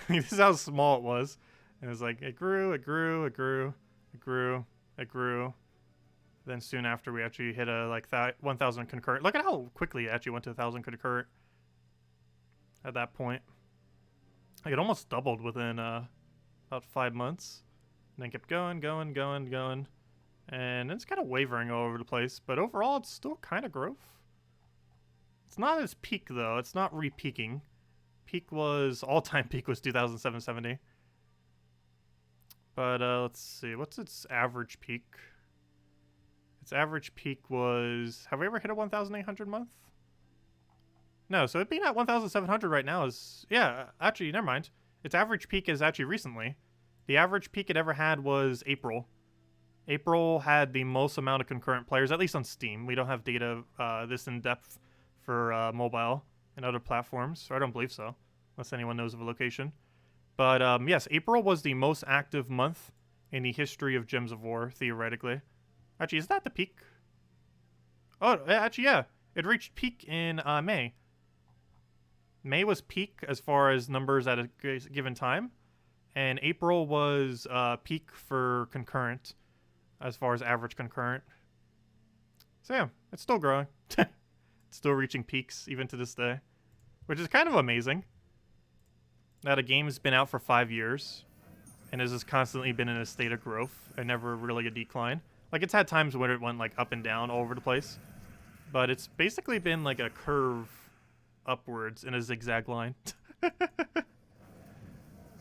This is how small it was. And it was like, it grew, it grew, it grew, it grew, it grew. Then soon after, we actually hit a like 1,000 concurrent. Look at how quickly it actually went to 1,000 concurrent at that point. Like, it almost doubled within about 5 months. And then kept going, going, going, going. And it's kind of wavering all over the place. But overall, it's still kind of growth. It's not as peak, though. It's not re-peaking. Peak was... All-time peak was 2,770. But let's see. What's its average peak? Its average peak was... Have we ever hit a 1,800 month? No, so it being at 1,700 right now is... Yeah, actually, never mind. Its average peak is actually recently. The average peak it ever had was April. April had the most amount of concurrent players, at least on Steam. We don't have data this in-depth for mobile and other platforms, so I don't believe so, unless anyone knows of a location. But yes, April was the most active month in the history of Gems of War, theoretically. Actually, is that the peak? Oh, actually, yeah. It reached peak in May. May was peak as far as numbers at a given time. And April was peak for concurrent as far as average concurrent. So yeah, it's still growing. It's still reaching peaks even to this day. Which is kind of amazing. That a game has been out for 5 years. And has just constantly been in a state of growth. And never really a decline. Like, it's had times when it went, like, up and down all over the place. But it's basically been, like, a curve upwards in a zigzag line.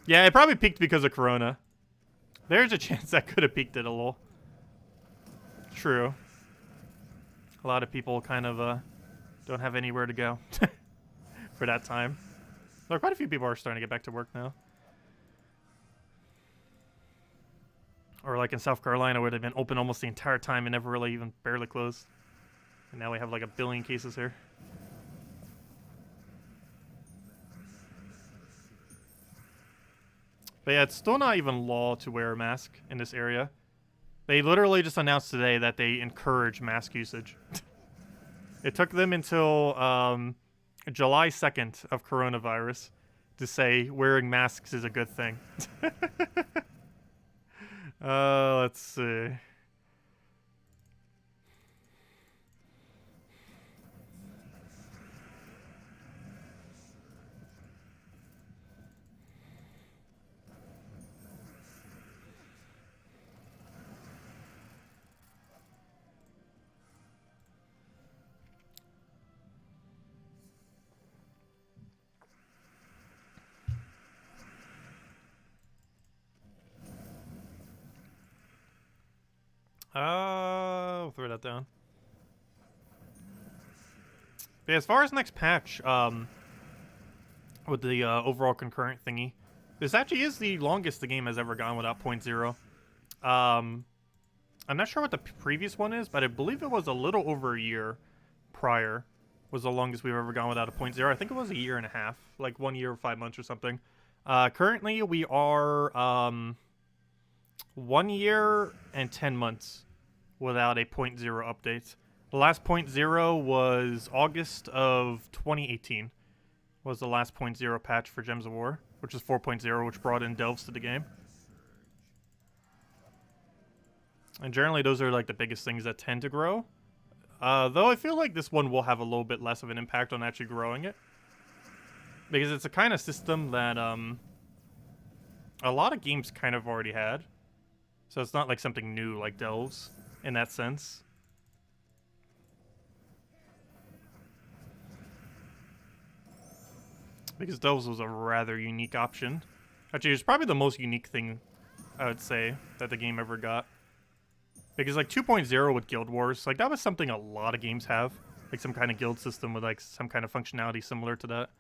Yeah, it probably peaked because of Corona. There's a chance that could have peaked it a little. True. A lot of people kind of, don't have anywhere to go for that time. Though quite a few people are starting to get back to work now. Or like in South Carolina, where they've been open almost the entire time and never really even barely closed. And now we have like 1 billion cases here. But yeah, it's still not even law to wear a mask in this area. They literally just announced today that they encourage mask usage. It took them until July 2nd of coronavirus to say wearing masks is a good thing. Let's see. We'll throw that down. But yeah, as far as next patch, with the overall concurrent thingy, this actually is the longest the game has ever gone without 0.0. I'm not sure what the previous one is, but I believe it was a little over a year prior was the longest we've ever gone without a 0.0. I think it was a year and a half, like 1 year or 5 months or something. Currently, we are 1 year and 10 months without a 0.0 update. The last 0.0 was August of 2018. Was the last 0.0 patch for Gems of War, which is 4.0, which brought in delves to the game. And generally, those are like the biggest things that tend to grow. Though I feel like this one will have a little bit less of an impact on actually growing it. Because it's a kind of system that a lot of games kind of already had. So it's not like something new like delves in that sense. Because delves was a rather unique option. Actually, it's probably the most unique thing, I would say, that the game ever got. Because like 2.0 with Guild Wars, like that was something a lot of games have. Like some kind of guild system with like some kind of functionality similar to that.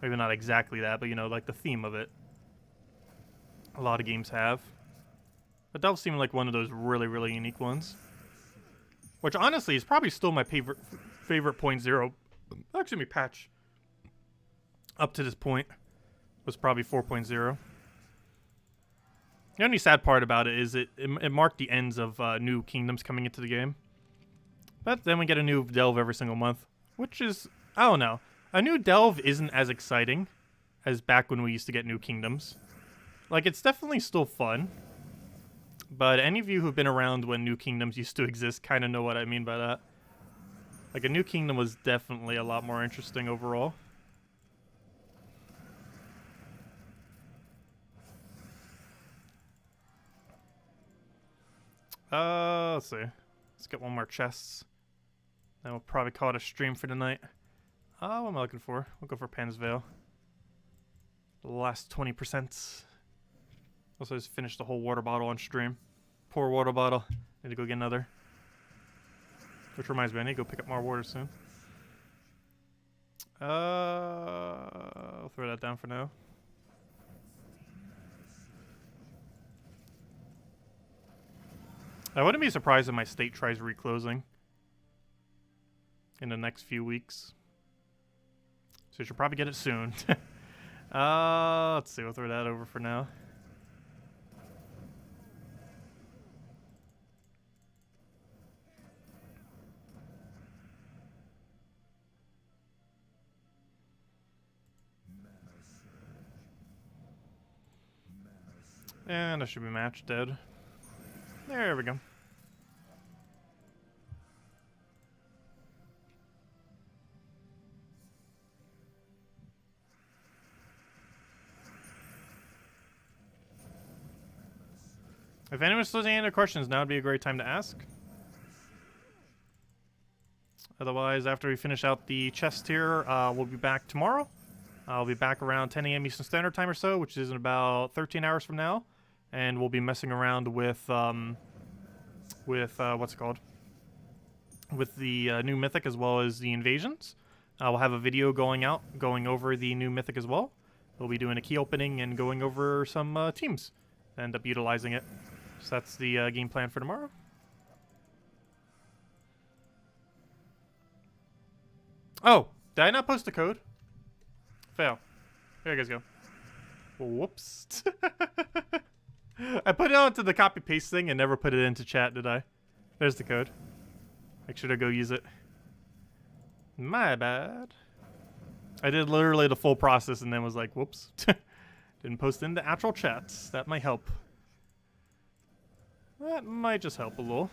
Maybe not exactly that, but you know, like the theme of it. A lot of games have. But delves seem like one of those really, really unique ones. Which honestly is probably still my favorite 0.0. Actually, my patch up to this point was probably 4.0. The only sad part about it is it marked the ends of new kingdoms coming into the game. But then we get a new delve every single month, which is, I don't know. A new delve isn't as exciting as back when we used to get new kingdoms. Like, it's definitely still fun. But any of you who've been around when new kingdoms used to exist kind of know what I mean by that. Like, a new kingdom was definitely a lot more interesting overall. Let's see. Let's get one more chest. Then we'll probably call it a stream for tonight. What am I looking for? We'll go for Pan's Veil. The last 20%. Also just finished the whole water bottle on stream. Poor water bottle. Need to go get another. Which reminds me, I need to go pick up more water soon. I'll throw that down for now. I wouldn't be surprised if my state tries reclosing in the next few weeks. So you should probably get it soon. Let's see, we'll throw that over for now. And I should be match dead. There we go. If anyone's still has any other questions, now would be a great time to ask. Otherwise, after we finish out the chest here, we'll be back tomorrow. I'll be back around 10 a.m. Eastern Standard Time or so, which is in about 13 hours from now. And we'll be messing around with what's it called? With the new Mythic as well as the invasions. We'll have a video going out, going over the new Mythic as well. We'll be doing a key opening and going over some teams. End up utilizing it. So that's the game plan for tomorrow. Oh, did I not post the code? Fail. Here you guys go. Whoops. I put it onto the copy paste thing and never put it into chat, did I? There's the code. Make sure to go use it. My bad. I did literally the full process and then was like, whoops. Didn't post into actual chats. That might help. That might just help a little.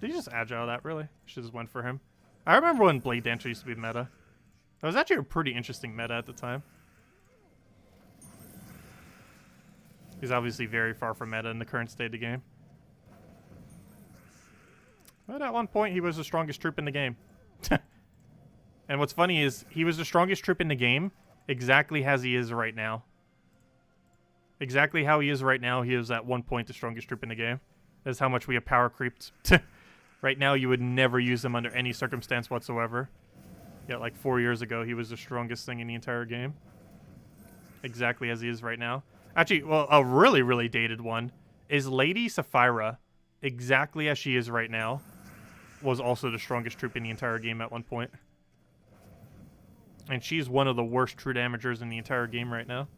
Did he just agile that, really? Should just went for him. I remember when Blade Dancer used to be meta. That was actually a pretty interesting meta at the time. He's obviously very far from meta in the current state of the game. But at one point, he was the strongest troop in the game. And what's funny is, he was the strongest troop in the game exactly as he is right now. Exactly how he is right now, he is at one point the strongest troop in the game. That's how much we have power creeped. Right now, you would never use him under any circumstance whatsoever. Yet, like 4 years ago, he was the strongest thing in the entire game. Exactly as he is right now. Actually, well, a really, really dated one is Lady Sapphira, exactly as she is right now, was also the strongest troop in the entire game at one point. And she's one of the worst true damagers in the entire game right now.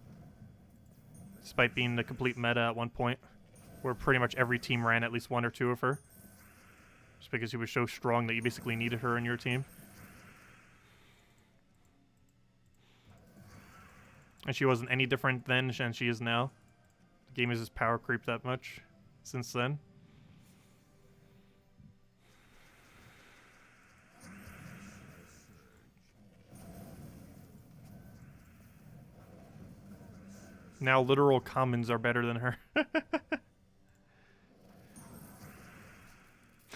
despite being the complete meta at one point, where pretty much every team ran at least one or two of her. Just because she was so strong that you basically needed her in your team. And she wasn't any different then than she is now. The game has just power creeped that much since then. Now literal commons are better than her.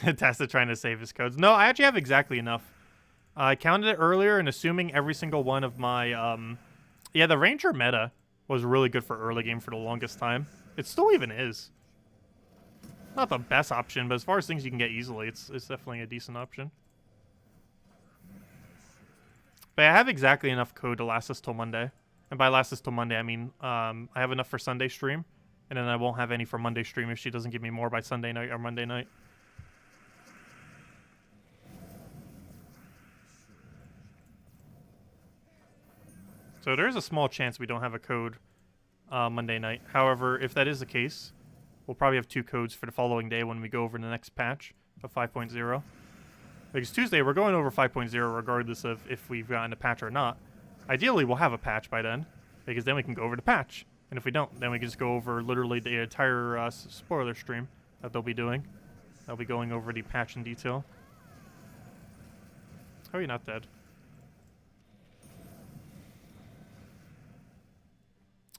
Tacet trying to save his codes. No, I actually have exactly enough. I counted it earlier, and assuming every single one of my... yeah, the Ranger meta was really good for early game for the longest time. It still even is. Not the best option, but as far as things you can get easily, it's definitely a decent option. But I have exactly enough code to last us till Monday. And by last us till Monday, I mean I have enough for Sunday stream, and then I won't have any for Monday stream if she doesn't give me more by Sunday night or Monday night. So there is a small chance we don't have a code Monday night. However, if that is the case, we'll probably have 2 codes for the following day when we go over the next patch of 5.0. Because Tuesday, we're going over 5.0 regardless of if we've gotten a patch or not. Ideally, we'll have a patch by then, because then we can go over the patch. And if we don't, then we can just go over literally the entire spoiler stream that they'll be doing. They'll be going over the patch in detail. How are you not dead?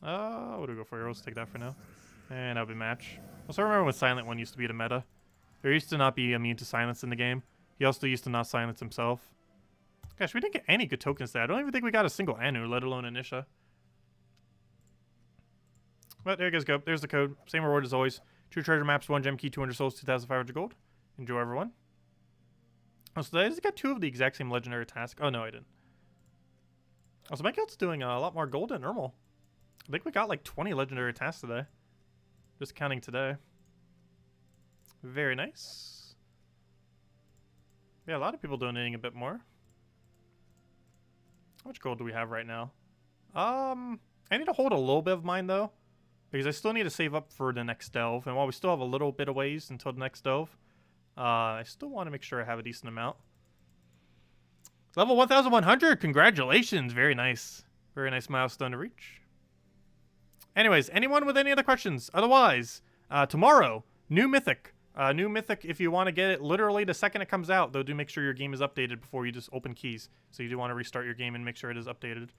What do we go for here? Let's take that for now. And that'll be match. Also, remember when Silent One used to be the meta. There used to not be immune to silence in the game. He also used to not silence himself. Gosh, we didn't get any good tokens there. I don't even think we got a single Anu, let alone Anisha. But there you guys go. There's the code. Same reward as always. 2 treasure maps, 1 gem key, 200 souls, 2,500 gold. Enjoy, everyone. Also, I just got 2 of the exact same legendary task. Oh, no, I didn't. Also, my guild's doing a lot more gold than normal. I think we got like 20 legendary tasks today. Just counting today. Very nice. Yeah, a lot of people donating a bit more. How much gold do we have right now? I need to hold a little bit of mine, though. Because I still need to save up for the next delve. And while we still have a little bit of ways until the next delve, I still want to make sure I have a decent amount. Level 1,100! Congratulations! Very nice. Very nice milestone to reach. Anyways, anyone with any other questions? Otherwise, tomorrow, new Mythic. New Mythic, if you want to get it literally the second it comes out, though, do make sure your game is updated before you just open keys. So you do want to restart your game and make sure it is updated.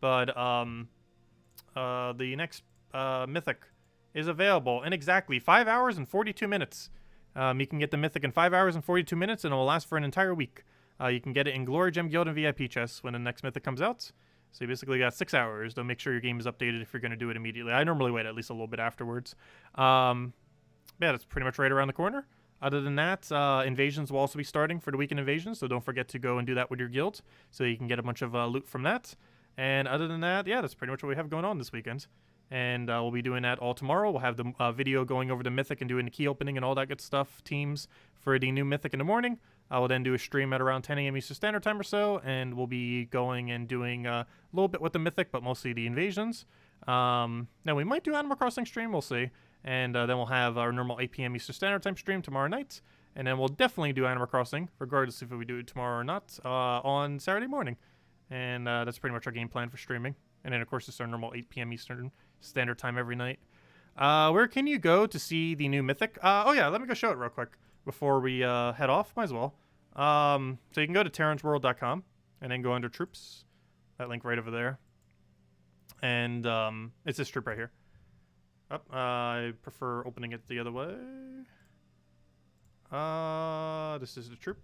But the next Mythic is available in exactly 5 hours and 42 minutes. You can get the Mythic in 5 hours and 42 minutes, and it will last for an entire week. You can get it in Glory Gem Guild and VIP chests when the next Mythic comes out. So you basically got 6 hours. Though make sure your game is updated if you're going to do it immediately. I normally wait at least a little bit afterwards. Yeah, that's pretty much right around the corner. Other than that, invasions will also be starting for the weekend invasions, so don't forget to go and do that with your guild, so you can get a bunch of loot from that. And other than that, yeah, that's pretty much what we have going on this weekend. And we'll be doing that all tomorrow. We'll have the video going over the Mythic and doing the key opening and all that good stuff, teams, for the new Mythic in the morning. I will then do a stream at around 10 a.m. Eastern Standard Time or so, and we'll be going and doing a little bit with the Mythic, but mostly the invasions. Now, we might do Animal Crossing stream, we'll see. And then we'll have our normal 8 p.m. Eastern Standard Time stream tomorrow night. And then we'll definitely do Animal Crossing, regardless if we do it tomorrow or not, on Saturday morning. And that's pretty much our game plan for streaming. And then, of course, it's our normal 8 p.m. Eastern Standard Time every night. Where can you go to see the new Mythic? Oh, yeah, let me go show it real quick before we head off. Might as well. So you can go to terransworld.com and then go under Troops. That link right over there. And it's this troop right here. I prefer opening it the other way. This is the troop.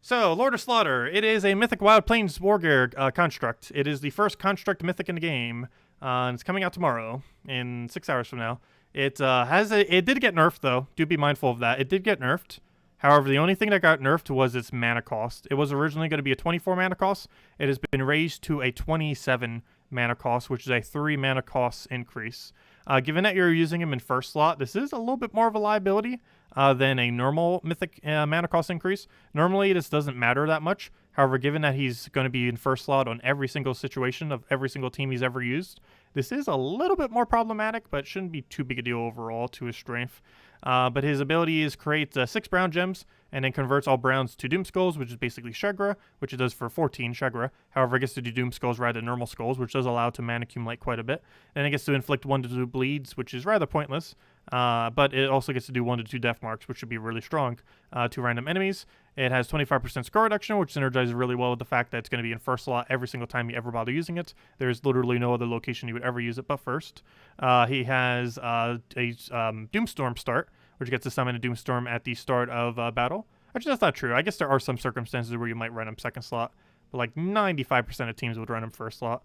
So, Lord of Slaughter. It is a Mythic Wild Plains Wargear construct. It is the first construct Mythic in the game. And it's coming out tomorrow, in 6 hours from now. It did get nerfed, though. Do be mindful of that. It did get nerfed. However, the only thing that got nerfed was its mana cost. It was originally going to be a 24 mana cost. It has been raised to a 27 mana cost, which is a 3 mana cost increase. Given that you're using him in first slot, this is a little bit more of a liability than a normal Mythic mana cost increase. Normally, this doesn't matter that much. However, given that he's going to be in first slot on every single situation of every single team he's ever used, this is a little bit more problematic, but shouldn't be too big a deal overall to his strength. But his ability is create 6 brown gems and then converts all browns to Doom Skulls, which is basically Shegra, which it does for 14 Shegra. However, it gets to do Doom Skulls rather than normal skulls, which does allow it to mana accumulate quite a bit. Then it gets to inflict 1 to 2 bleeds, which is rather pointless. But it also gets to do 1 to 2 death marks, which should be really strong to random enemies. It has 25% score reduction, which synergizes really well with the fact that it's going to be in first slot every single time you ever bother using it. There's literally no other location you would ever use it but first. He has a Doomstorm start, which gets to summon a Doomstorm at the start of battle. Actually, that's not true. I guess there are some circumstances where you might run him second slot, but like 95% of teams would run him first slot.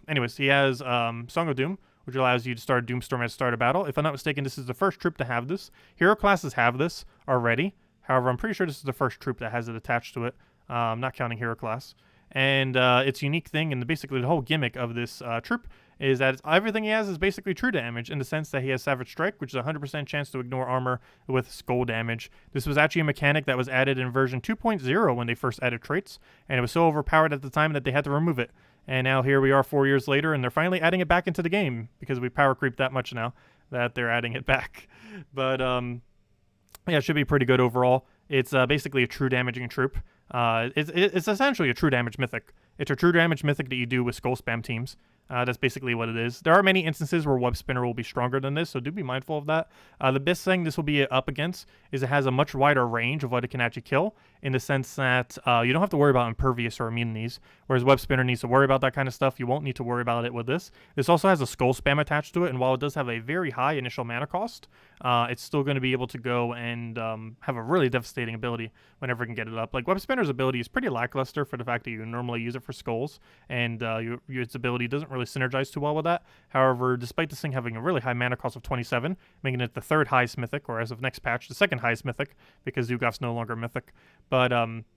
Anyways, he has Song of Doom, which allows you to start a Doomstorm at the start of battle. If I'm not mistaken, this is the first troop to have this. Hero classes have this already. However, I'm pretty sure this is the first troop that has it attached to it, not counting hero class. And its unique thing, and basically the whole gimmick of this troop, is that everything he has is basically true damage in the sense that he has Savage Strike, which is a 100% chance to ignore armor with skull damage. This was actually a mechanic that was added in version 2.0 when they first added traits, and it was so overpowered at the time that they had to remove it. And now here we are 4 years later, and they're finally adding it back into the game because we power creeped that much now that they're adding it back. But yeah, it should be pretty good overall. It's basically a true damaging troop. It's essentially a true damage mythic. It's a true damage mythic that you do with skull spam teams. That's basically what it is. There are many instances where Web Spinner will be stronger than this, so do be mindful of that. The best thing this will be up against is it has a much wider range of what it can actually kill, in the sense that you don't have to worry about impervious or immunities, whereas Web Spinner needs to worry about that kind of stuff. You won't need to worry about it with this. This also has a skull spam attached to it, and while it does have a very high initial mana cost, it's still going to be able to go and have a really devastating ability whenever it can get it up. Like, Web Spinner's ability is pretty lackluster for the fact that you normally use it for skulls, and its ability doesn't really synergize too well with that. However, despite this thing having a really high mana cost of 27, making it the 3rd highest mythic, or as of next patch, the 2nd highest mythic, because Zugaf's no longer mythic. But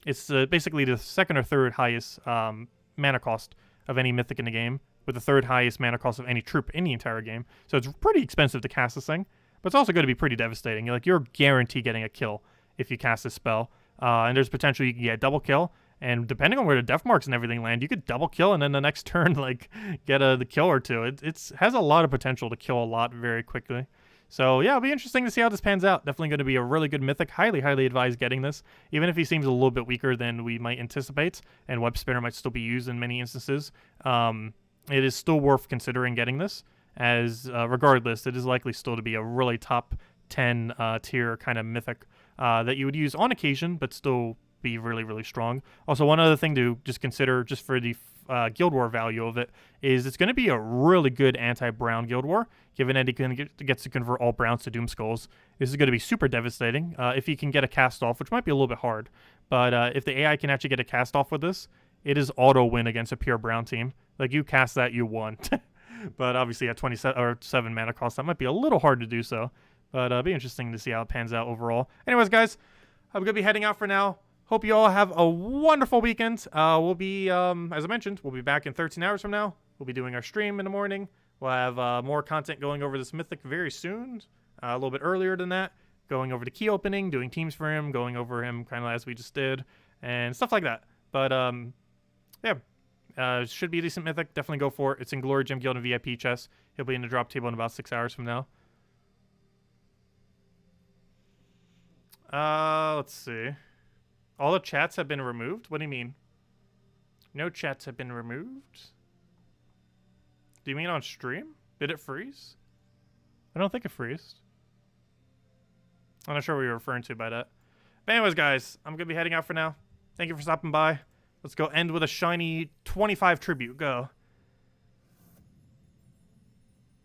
it's basically the 2nd or 3rd highest mana cost of any mythic in the game, with the 3rd highest mana cost of any troop in the entire game. So it's pretty expensive to cast this thing, but it's also going to be pretty devastating. You're guaranteed getting a kill if you cast this spell. And there's potential you can get a double kill, and depending on where the death marks and everything land, you could double kill and then the next turn like get the kill or two. It has a lot of potential to kill a lot very quickly. So yeah, it'll be interesting to see how this pans out. Definitely going to be a really good mythic. Highly advise getting this, even if he seems a little bit weaker than we might anticipate, and Web Spinner might still be used in many instances. It is still worth considering getting this, as regardless, it is likely still to be a really top 10 tier kind of mythic that you would use on occasion, but still be really strong. Also, one other thing to just consider, just for the Guild War value of it, is it's going to be a really good anti-brown Guild War, given that he gets to convert all browns to Doom Skulls. This is going to be super devastating if he can get a cast off, which might be a little bit hard. But if the AI can actually get a cast off with this, it is auto win against a pure brown team. Like, you cast that, you won. But obviously at 7 mana cost, that might be a little hard to do so. But it'll be interesting to see how it pans out overall. Anyways, guys, I'm going to be heading out for now. Hope you all have a wonderful weekend. We'll be, as I mentioned, we'll be back in 13 hours from now. We'll be doing our stream in the morning. We'll have more content going over this Mythic very soon, a little bit earlier than that. Going over the key opening, doing teams for him, going over him kind of as we just did, and stuff like that. But, yeah, should be a decent Mythic. Definitely go for it. It's in Glory Gem Guild and VIP chest. He'll be in the drop table in about 6 hours from now. Let's see. All the chats have been removed? What do you mean? No chats have been removed? Do you mean on stream? Did it freeze? I don't think it freezed. I'm not sure what you're referring to by that. But anyways, guys, I'm going to be heading out for now. Thank you for stopping by. Let's go end with a shiny 25 tribute. Go.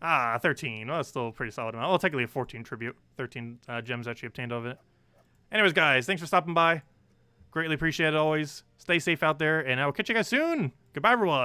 13. Well, that's still a pretty solid amount. Well, technically a 14 tribute. 13 gems actually obtained of it. Anyways, guys, thanks for stopping by. Greatly appreciate it always. Stay safe out there, and I will catch you guys soon. Goodbye, everyone.